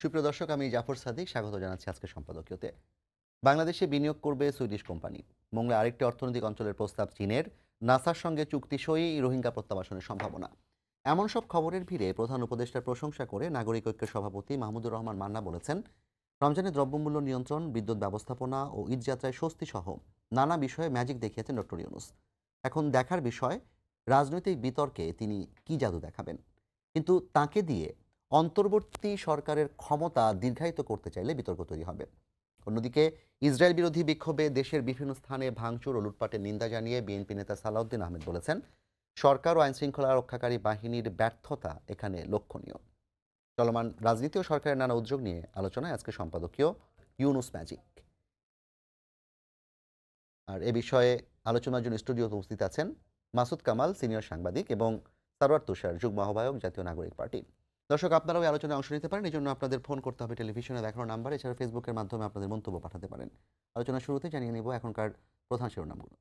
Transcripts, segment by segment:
সুপ্রিয় দর্শক, আমি জাফর সাদিক স্বাগত জানাচ্ছি আজকে সম্পাদকীয়তে। বাংলাদেশে বিনিয়োগ করবে সুইডিশ কোম্পানি। মোংলায় আরেকটি অর্থনৈতিক অঞ্চলের প্রস্তাব চীনের। নাসার সঙ্গে চুক্তি সই, রোহিঙ্গা প্রত্যাবাসনের সম্ভাবনা। এমন সব খবরের ভিড়ে প্রধান উপদেষ্টার প্রশংসা করে নাগরিক ঐক্যের সভাপতি মাহমুদুর রহমান মান্না বলেছেন, রমজানে দ্রব্যমূল্য নিয়ন্ত্রণ, বিদ্যুৎ ব্যবস্থাপনা ও ঈদযাত্রায় স্বস্তি সহ নানা বিষয়ে ম্যাজিক দেখিয়েছেন ডক্টর ইউনূস। এখন দেখার বিষয়, রাজনৈতিক বিতর্কে তিনি কি জাদু দেখাবেন। কিন্তু তাকে দিয়ে অন্তর্বর্তী সরকারের ক্ষমতা দীর্ঘায়িত করতে চাইলে বিতর্ক তৈরি হবে। অন্যদিকে ইসরায়েল বিরোধী বিক্ষোভে দেশের বিভিন্ন স্থানে ভাঙচুর ও লুটপাটের নিন্দা জানিয়ে বিএনপি নেতা সালাউদ্দিন আহমেদ বলেছেন, সরকার ও আইনশৃঙ্খলা রক্ষাকারী বাহিনীর ব্যর্থতা এখানে লক্ষণীয়। চলমান রাজনীতি ও সরকারের নানা উদ্যোগ নিয়ে আলোচনায় আজকে সম্পাদকীয় ইউনুস ম্যাজিক। আর এ বিষয়ে আলোচনার জন্য স্টুডিওতে উপস্থিত আছেন মাসুদ কামাল, সিনিয়র সাংবাদিক, এবং সারওয়ার তুষার, যুগ্ম আহ্বায়ক, জাতীয় নাগরিক পার্টি। দর্শক, আপনারাও এই আলোচনায় অংশ নিতে পারেন। এই জন্য আপনাদের ফোন করতে হবে টেলিভিশনে দেখানো নাম্বার, এছাড়া ফেসবুকের মাধ্যমে আপনাদের মন্তব্য পাঠাতে পারেন। আলোচনার শুরুতে জানিয়ে নেব এখনকার প্রধান শিরোনামগুলো।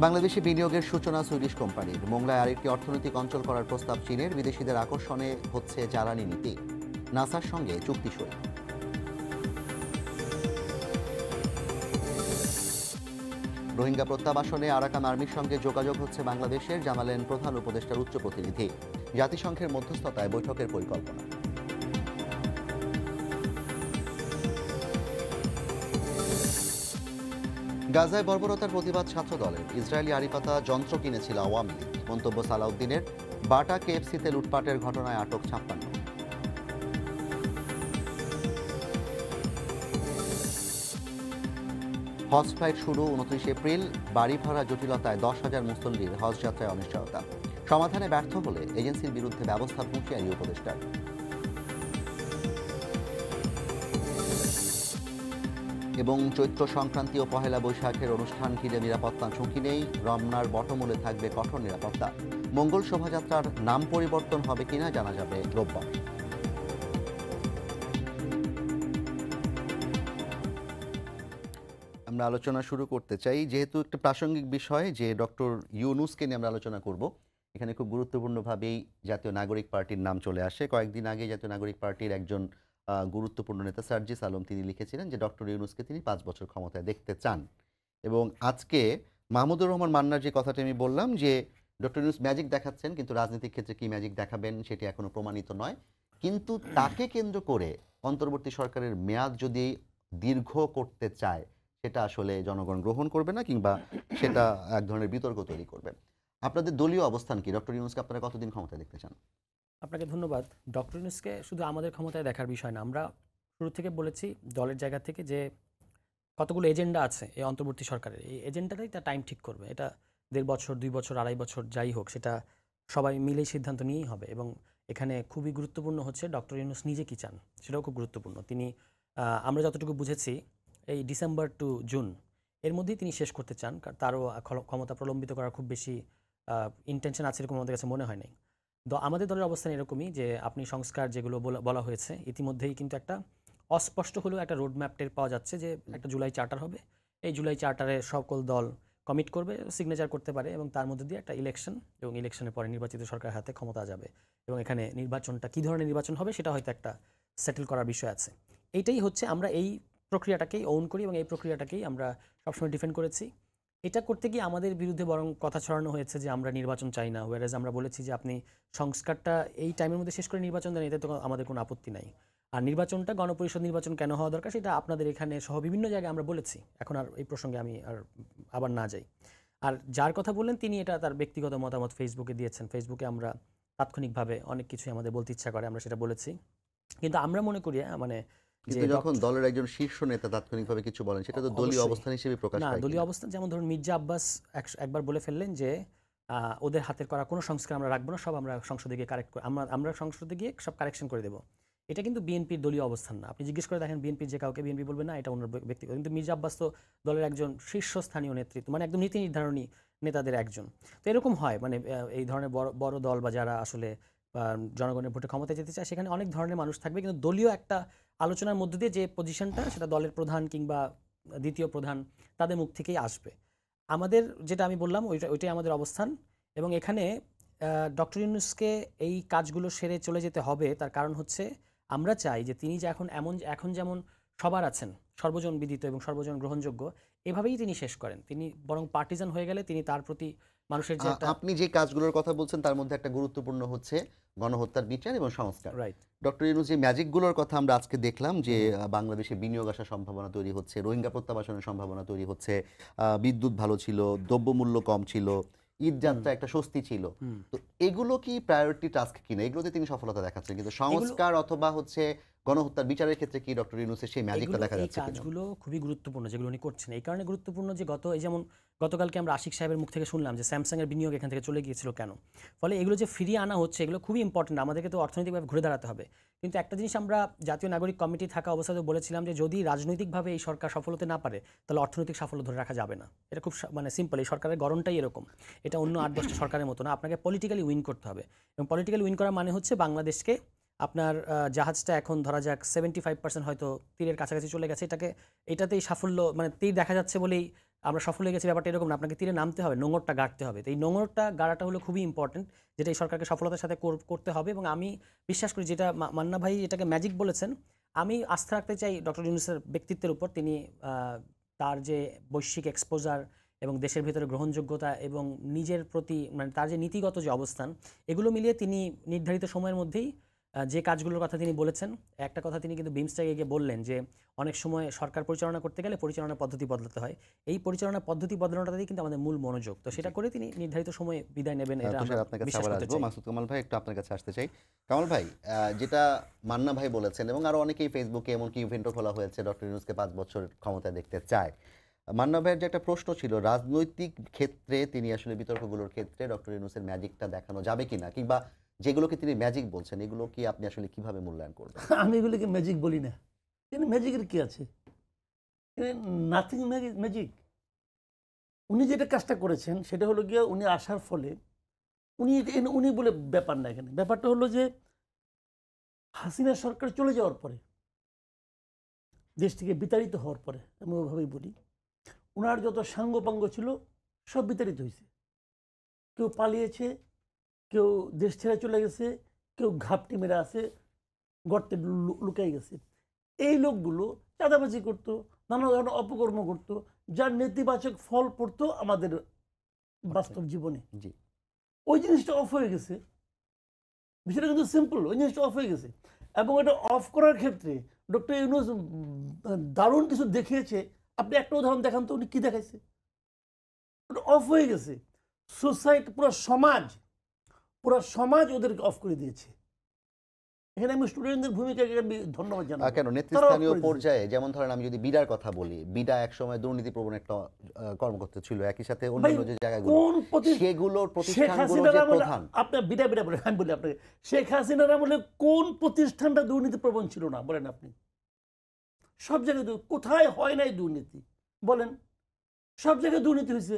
বাংলাদেশে বিনিয়োগের সূচনা সুইডিশ কোম্পানির। মোংলায় আরেকটি অর্থনৈতিক অঞ্চল করার প্রস্তাব চীনের। বিদেশিদের আকর্ষণে হচ্ছে জ্বালানি নীতি। নাসার সঙ্গে চুক্তি সই। রোহিঙ্গা প্রত্যাবাসনে আরাকান আর্মির সঙ্গে যোগাযোগ হচ্ছে বাংলাদেশের, জানালেন প্রধান উপদেষ্টার উচ্চ প্রতিনিধি। জাতিসংঘের মধ্যস্থতায় বৈঠকের পরিকল্পনা। গাজায় বর্বরতার প্রতিবাদ ছাত্র দলের। ইসরায়েলি আড়িপাতা যন্ত্র কিনেছিল আওয়ামী লীগ। মন্তব্য সালাউদ্দিনের। বাটা কেএফসিতে লুটপাটের ঘটনায় আটক 56। হজ ফ্লাইট শুরু 29 এপ্রিল। বাড়ি ভাড়া জটিলতায় 10,000 মুসল্লির হজ যাত্রায় অনিশ্চয়তা। সমাধানে ব্যর্থ হলে এজেন্সির বিরুদ্ধে ব্যবস্থার হুঁশিয়ারি উপদেষ্টার। এবং চৈত্র সংক্রান্তি ও পহেলা বৈশাখের অনুষ্ঠান ঘিরে নিরাপত্তা ঝুঁকি নেই। রমনার বটমূলে থাকবে কঠোর নিরাপত্তা। মঙ্গল শোভাযাত্রার নাম পরিবর্তন হবে কিনা জানা যাবে রোববার। আমরা আলোচনা শুরু করতে চাই, যেহেতু একটা প্রাসঙ্গিক বিষয় যে ডক্টর ইউনূসকে নিয়ে আমরা আলোচনা করব। এখানে খুব গুরুত্বপূর্ণভাবেই জাতীয় নাগরিক পার্টির নাম চলে আসে। কয়েকদিন আগে জাতীয় নাগরিক পার্টির একজন গুরুত্বপূর্ণ নেতা সার্জিস আলম তিনি লিখেছিলেন যে ডক্টর ইউনূসকে তিনি 5 বছর ক্ষমতায় দেখতে চান। এবং আজকে মাহমুদুর রহমান মান্নার যে কথাটি আমি বললাম যে ডক্টর ইউনূস ম্যাজিক দেখাচ্ছেন, কিন্তু রাজনৈতিক ক্ষেত্রে কি ম্যাজিক দেখাবেন সেটি এখনো প্রমাণিত নয়। কিন্তু তাকে কেন্দ্র করে অন্তর্বর্তী সরকারের মেয়াদ যদি দীর্ঘ করতে চায়, সেটা আসলে জনগণ গ্রহণ করবে না, কিংবা সেটা এক ধরনের বিতর্ক তৈরি করবে। আপনাদের দলীয় অবস্থান কি? ডক্টর ইউনূসকে আপনারা কতদিন ক্ষমতায় দেখতে চান? আপনাকে ধন্যবাদ। ডক্টর ইউনূসকে শুধু আমাদের ক্ষমতায় দেখার বিষয় না, আমরা শুরু থেকে বলেছি দলের জায়গা থেকে যে কতগুলো এজেন্ডা আছে এই অন্তর্বর্তী সরকারের, এই এজেন্ডাটাই তার টাইম ঠিক করবে। এটা 1.5 বছর, 2 বছর, 2.5 বছর যাই হোক, সেটা সবাই মিলেই সিদ্ধান্ত নিয়েই হবে। এবং এখানে খুবই গুরুত্বপূর্ণ হচ্ছে ডক্টর ইউনূস নিজে কী চান, সেটাও খুব গুরুত্বপূর্ণ। তিনি আমরা যতটুকু বুঝেছি এই ডিসেম্বর টু জুন এর মধ্যেই তিনি শেষ করতে চান। তারও ক্ষমতা প্রলম্বিত করার খুব বেশি ইন্টেনশন আছে এরকম আমাদের কাছে মনে হয় নাই। আমাদের দলের অবস্থান এরকমই যে আপনি সংস্কার যেগুলো বলা হয়েছে ইতিমধ্যেই কিন্তু একটা অস্পষ্ট হলেও একটা রোডম্যাপ টের পাওয়া যাচ্ছে যে একটা জুলাই চার্টার হবে। এই জুলাই চার্টারে সকল দল কমিট করবে, সিগনেচার করতে পারে, এবং তার মধ্যে দিয়ে একটা ইলেকশন, এবং ইলেকশনের পরে নির্বাচিত সরকারের হাতে ক্ষমতা যাবে। এবং এখানে নির্বাচনটা কী ধরনের নির্বাচন হবে সেটা হয়তো একটা সেটেল করার বিষয় আছে। এইটাই হচ্ছে, আমরা এই প্রক্রিয়াটাকেই ওন করি এবং এই প্রক্রিয়াটাকেই আমরা সবসময় ডিফেন্ড করেছি। এটা করতে গিয়ে আমাদের বিরুদ্ধে বরং কথা ছড়ানো হয়েছে যে আমরা নির্বাচন চাই না, ওয়ারেজ আমরা বলেছি যে আপনি সংস্কারটা এই টাইমের মধ্যে শেষ করে নির্বাচন দেন, এতে তো আমাদের কোনো আপত্তি নাই। আর নির্বাচনটা গণপরিষদ নির্বাচন কেন হওয়া দরকার সেটা আপনাদের এখানে সহ বিভিন্ন জায়গায় আমরা বলেছি। এখন আর এই প্রসঙ্গে আমি আবার না যাই। আর যার কথা বললেন তিনি এটা তার ব্যক্তিগত মতামত ফেসবুকে দিয়েছেন। ফেসবুকে আমরা তাৎক্ষণিকভাবে অনেক কিছুই আমাদের বলতে ইচ্ছা করে, আমরা সেটা বলেছি। কিন্তু আমরা মনে করি কিন্তু যখন দলের একজন শীর্ষ নেতা তাৎক্ষণিকভাবে কিছু বলেন, সেটা তো দলীয় অবস্থান হিসেবে প্রকাশ পায় না। দলীয় অবস্থান যেমন ধরুন মির্জা আব্বাস একবার বলে ফেললেন যে ওদের হাতের করা কোনো সংস্কার আমরা রাখবো না, সব আমরা সংসদে গিয়ে আমরা সংসদে গিয়ে সব কারেকশন করে দেবো। এটা কিন্তু বিএনপির দলীয় অবস্থান না। আপনি জিজ্ঞেস করে দেখেন বিএনপির যে কাউকে, বিএনপি বলবে না এটা অন্য ব্যক্তিগত। কিন্তু মির্জা আব্বাস তো দলের একজন শীর্ষস্থানীয় নেতৃত্ব, মানে একদম নীতি নির্ধারণী নেতাদের একজন। তো এরকম হয়, মানে এই ধরনের বড় দল বা যারা আসলে জনগণের ভোটে ক্ষমতায় যেতে চায় সেখানে অনেক ধরনের মানুষ থাকবে, কিন্তু দলীয় একটা আলোচনার মধ্যে দিয়ে যে পজিশনটা সেটা দলের প্রধান কিংবা দ্বিতীয় প্রধান তাদের মুখ থেকেই আসবে। আমাদের যেটা আমি বললাম ওইটাই আমাদের অবস্থান। এবং এখানে ডক্টর ইউনূসকে এই কাজগুলো সেরে চলে যেতে হবে। তার কারণ হচ্ছে আমরা চাই যে তিনি যে এখন যেমন সবার আছেন, সর্বজন বিদিত এবং সর্বজন গ্রহণযোগ্য, এভাবেই তিনি শেষ করেন। তিনি বরং পার্টিজান হয়ে গেলে তিনি তার প্রতি মানুষের যে একটা আপনি যে কাজগুলোর কথা বলছেন তার মধ্যে একটা গুরুত্বপূর্ণ হচ্ছে গণহত্যার বিচার এবং সংস্কার। রাইট। ডক্টর ইউনূস যে ম্যাজিকগুলোর কথা আমরা আজকে দেখলাম যে বাংলাদেশে বিনিয়োগ আসার সম্ভাবনা তৈরি হচ্ছে, রোহিঙ্গা প্রত্যাবাসনের সম্ভাবনা তৈরি হচ্ছে, বিদ্যুৎ ভালো ছিল, দ্রব্যমূল্য কম ছিল, ঈদ যাত্রা একটা স্বস্তি ছিল। তো এগুলো কি প্রায়োরিটি টাস্ক কিনা? এগুলোতে তিনি সফলতা দেখাচ্ছেন, কিন্তু সংস্কার অথবা হচ্ছে গণহত্যার বিচারের ক্ষেত্রে কি ডক্টর ইউনূসের সেই ম্যাজিকটা দেখা এই যাচ্ছে কিনা? কাজগুলো খুবই গুরুত্বপূর্ণ যেগুলো উনি করছেন। এই কারণে গুরুত্বপূর্ণ যে এই যেমন গতকালকে আমরা আশিক সাহেবের মুখ থেকে শুনলাম যে স্যামসাং এর বিনিয়োগ এখান থেকে চলে গিয়েছিল কেন? ফলে এগুলো যে ফিরিয়ে আনা হচ্ছে এগুলো খুবই ইম্পর্টেন্ট। আমাদেরকে তো অর্থনৈতিকভাবে ঘুরে দাঁড়াতে হবে। কিন্তু একটা জিনিস আমরা জাতীয় নাগরিক কমিটি থাকা অবস্থাতেও বলেছিলাম যে যদি রাজনৈতিকভাবে এই সরকার সফল হতে না পারে তাহলে অর্থনৈতিক সাফল্য ধরে রাখা যাবে না। এটা খুব মানে সিম্পল। এই সরকারের গড়নটাই এরকম। এটা অন্য ৮-১০টা সরকারের মতো না। আপনাকে পলিটিক্যালি উইন করতে হবে। এবং পলিটিক্যালি উইন করার মানে হচ্ছে বাংলাদেশকে আপনার জাহাজটা এখন ধরা যাক 75% হয়তো তীরের কাছাকাছি চলে গেছে। এটাতেই সাফল্য মানে তীর দেখা যাচ্ছে বলেই আমরা সফল হয়ে গেছি ব্যাপারটা এরকম না। আপনাকে তীরে নামতে হবে, নোঙরটা গাড়তে হবে। তো এই নোঙরটা গাড়াটা হলো খুবই ইম্পর্টেন্ট, যেটা এই সরকারকে সফলতার সাথে করতে হবে। এবং আমি বিশ্বাস করি যেটা মান্না ভাই এটাকে ম্যাজিক বলেছেন, আমি আস্থা রাখতে চাই ডক্টর ইউনূসের ব্যক্তিত্বের উপর। তিনি তার যে বৈশ্বিক এক্সপোজার এবং দেশের ভিতরে গ্রহণযোগ্যতা এবং নিজের প্রতি মানে তার যে নীতিগত যে অবস্থান, এগুলো মিলিয়ে তিনি নির্ধারিত সময়ের মধ্যেই যে কাজগুলোর কথা তিনি বলেছেন। একটা কথা তিনি কিন্তু বিমস্টেকে গিয়ে বললেন যে অনেক সময় সরকার পরিচালনা করতে গেলে পরিচালনার পদ্ধতি বদলাতে হয়। এই পরিচালনার পদ্ধতি বদলানোটাই কিন্তু আমাদের মূল মনোযোগ। তো সেটা করে তিনি নির্ধারিত সময়ে বিদায় নেবেন, এটা আমরা আপনার কাছে বিশ্বাস আবার করতে আসবো। চাই। মাসুদ কামাল ভাই, একটু আপনার কাছে আসতে চাই। কামাল ভাই, যেটা মান্না ভাই বলেছেন এবং আরো অনেকেই ফেসবুকে এমনকি ইভেন্টও খোলা হয়েছে ডক্টর ইউনূসকে 5 বছর ক্ষমতায় দেখতে চায়। মান্না ভাইয়ের যে একটা প্রশ্ন ছিল, রাজনৈতিক ক্ষেত্রে তিনি আসলে বিতর্কগুলোর ক্ষেত্রে ডক্টর ইউনূসের ম্যাজিকটা দেখানো যাবে কিনা, কিংবা যেগুলোকে তিনি ম্যাজিক বলছেন এগুলো কি আপনি আসলে কিভাবে মূল্যায়ন করবেন? আমি এগুলিকে ম্যাজিক বলি না। কিন্তু ম্যাজিকের কি আছে? Nothing magic. উনি যেটা কাজটা করেছেন সেটা হলো গিয়ে উনি আসার ফলে উনি বলে ব্যাপার না। এখানে ব্যাপারটা হলো যে হাসিনা সরকার চলে যাওয়ার পরে, দেশ থেকে বিতাড়িত হওয়ার পরে, আমি ওভাবেই বলি, ওনার যত সাঙ্গপাঙ্গ ছিল সব বিতাড়িত হয়েছে। কেউ পালিয়েছে, কেউ দেশ ছেড়ে চলে গেছে, কেউ ঘাপটি মেরে আছে, গর্তে লুকাই গেছে। এই লোকগুলো চাঁদাবাজি করতো, নানা ধরনের অপকর্ম করতো, যার নেতিবাচক ফল পড়তো আমাদের বাস্তব জীবনে। জি, ওই জিনিসটা অফ হয়ে গেছে। বিষয়টা কিন্তু সিম্পল, ওই জিনিসটা অফ হয়ে গেছে। এবং এটা অফ করার ক্ষেত্রে ডক্টর ইউনূস দারুণ কিছু দেখিয়েছে। আপনি একটা উদাহরণ দেখান তো, উনি কি দেখাইছে? ওটা অফ হয়ে গেছে। সোসাইটি, পুরো সমাজ ওদেরকে অফ করে দিয়েছে। এখানে আমি স্টুডেন্টদের ভূমিকাকে আমি ধন্যবাদ জানাই। কেন নেতৃস্থানীয় পর্যায়ে, যেমন ধরেন আমি যদি বিডার কথা বলি, বিডা একসময় দুর্নীতিপ্রবণ একটা কর্মকর্তা ছিল, একই সাথে অন্যান্য যে জায়গাগুলো সেগুলোর প্রতিষ্ঠানগুলো যে প্রধান। আপনার বিডা বলে আমি বলি আপনাকে, শেখ হাসিনার আমলে কোন প্রতিষ্ঠানটা দুর্নীতিপ্রবণ ছিল না বলেন আপনি? সব জায়গায় কোথায় হয় নাই দুর্নীতি বলেন? সব জায়গায় দুর্নীতি হয়েছে।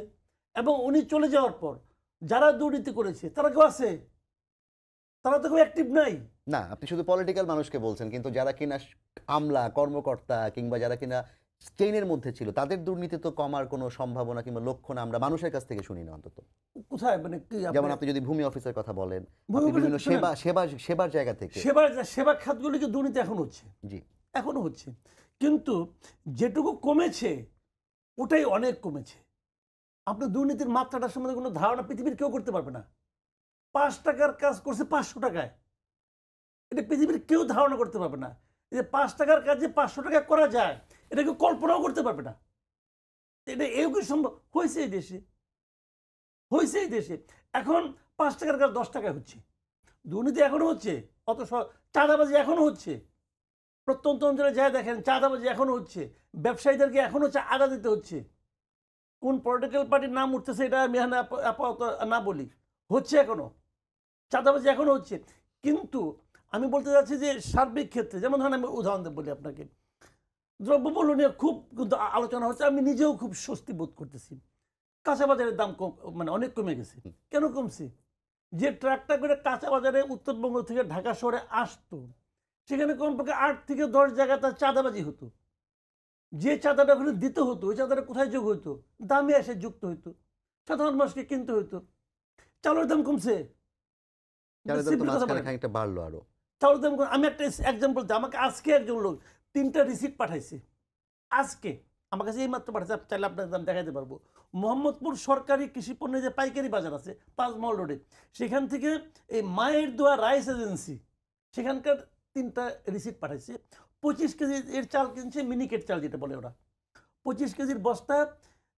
এবং উনি চলে যাওয়ার পর যারা দুর্নীতি করেছে তারা কেউ আছে? তারা তো কেউ অ্যাক্টিভ নাই। না, আপনি শুধু পলিটিক্যাল মানুষকে বলছেন, কিন্তু যারা কিনা আমলা কর্মকর্তা কিংবা যারা কিনা চেইনের মধ্যে ছিল তাদের দুর্নীতি তো কমার কোনো সম্ভাবনা কিংবা লক্ষণ আমরা মানুষের কাছ থেকে শুনি না অন্তত। কোথায় মানে যেমন আপনি যদি ভূমি অফিসের কথা বলেন, ভূমি আপনি বিভিন্ন অফিসের সেবার জায়গা থেকে সেবা খাতগুলিকে দুর্নীতি এখন হচ্ছে, জি এখনো হচ্ছে। কিন্তু যেটুকু কমেছে ওটাই অনেক কমেছে। আপনার দুর্নীতির মাত্রাটার সম্বন্ধে কোনো ধারণা পৃথিবীর কেউ করতে পারবে না। 5 টাকার কাজ করছে 500 টাকায়, এটা পৃথিবীর কেউ ধারণা করতে পারবে না। এই যে 5 টাকার কাজ যে 500 টাকায় করা যায় এটা কেউ কল্পনাও করতে পারবে না। এটা এও কি সম্ভব? হয়েছে এই দেশে, হয়েছে এই দেশে। এখন 5 টাকার কাজ 10 টাকায় হচ্ছে। দুর্নীতি এখনো হচ্ছে, অত চাঁদাবাজি এখনো হচ্ছে। প্রত্যন্ত অঞ্চলে যায় দেখেন, চাঁদাবাজি এখনো হচ্ছে। ব্যবসায়ীদেরকে এখনো আদা দিতে হচ্ছে। কোন পলিটিক্যাল পার্টির নাম উঠতেছে এটা আমি আপাতত না বলি, হচ্ছে এখনো, চাঁদাবাজি এখনো হচ্ছে। কিন্তু আমি বলতে চাচ্ছি যে সার্বিক ক্ষেত্রে, যেমন ধরেন আমি উদাহরণ বলি আপনাকে, দ্রব্যমূল্য নিয়ে খুব কিন্তু আলোচনা হচ্ছে। আমি নিজেও খুব স্বস্তি বোধ করতেছি। কাঁচা বাজারের দাম মানে অনেক কমে গেছে। কেন কমছে? যে ট্রাকটা করে কাঁচা বাজারে উত্তরবঙ্গ থেকে ঢাকা শহরে আসতো, সেখানে কমপক্ষে 8 থেকে 10 জায়গায় তার চাঁদাবাজি হতো। যে চাঁদাটা ওখানে দিতে হতো, ওই চাঁদাটা কোথায় যোগ হতো? দামে এসে যুক্ত হতো, সাধারণ মানুষকে কিনতে হতো। চালের দাম কমছে, চালের দাম তো Simple কথা মাঝখানে বলেন। খানিকটা বাড়লো আরো। চাউলের দাম আমি একটা এক্সাম্পল দিই। আমাকে আজকে একজন লোক ৩টা রিসিপ্ট পাঠাইছে। আজকে আমার কাছে এইমাত্র পাঠাইছে, চাইলে আপনার দাম দেখাতে পারবো। মোহাম্মদপুর সরকারি কৃষি পণ্যের যে পাইকারি বাজার আছে ৫ মহল রোডে, সেখান থেকে এই মায়ের দোয়া রাইস এজেন্সি সেখানকার ৩টা রিসিপ্ট পাঠাইছে। ২৫ কেজি এর চাল কিনছে, মিনিকেট চাল যেটা বলে ওরা। ২৫ কেজির বস্তা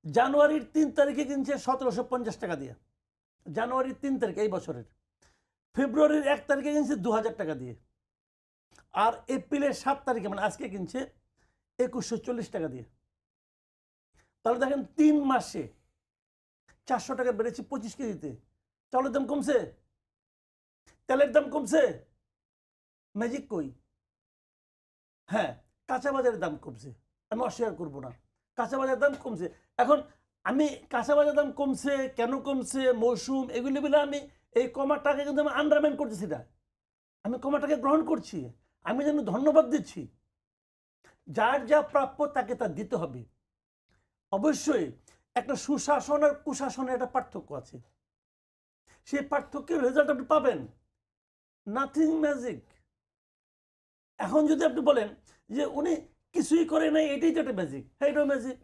জানুয়ারির ৩ তারিখে কিনছে ১৭৫০ টাকা দিয়ে। জানুয়ারির ৩ তারিখ এই বছরের। ফেব্রুয়ারির ১ তারিখে কিনছে ২০০০ টাকা দিয়ে। আর এপ্রিলের ৭ তারিখে মানে আজকে কিনছে ২১৪০ টাকা দিয়ে। তাহলে দেখেন ৩ মাসে ৪০০ টাকা বেড়েছে ২৫ কেজিতে। চাউলের দাম কমছে, তেলের দাম কমছে, ম্যাজিক কই? হ্যাঁ, কাঁচা বাজারের দাম কমছে, আমি অস্বীকার করবো না, কাঁচা বাজারের দাম কমছে। এখন আমি কাঁচা বাজারের দাম কমছে কেন কমছে, মৌসুম, এগুলি বলে আমি এই কমাটাকে কিন্তু আমি আন্ডারমাইন করতেছি না, আমি কমাটাকে গ্রহণ করছি, আমি যেন ধন্যবাদ দিচ্ছি। যার যা প্রাপ্য তাকে তা দিতে হবে। অবশ্যই একটা সুশাসন আর কুশাসনের একটা পার্থক্য আছে, সেই পার্থক্যের রেজাল্ট আপনি পাবেন। Nothing magic. এখন যদি আপনি বলেন যে উনি কিছুই করে নাই, এটাই তো একটা ম্যাজিক, হ্যাঁ এটাও magic.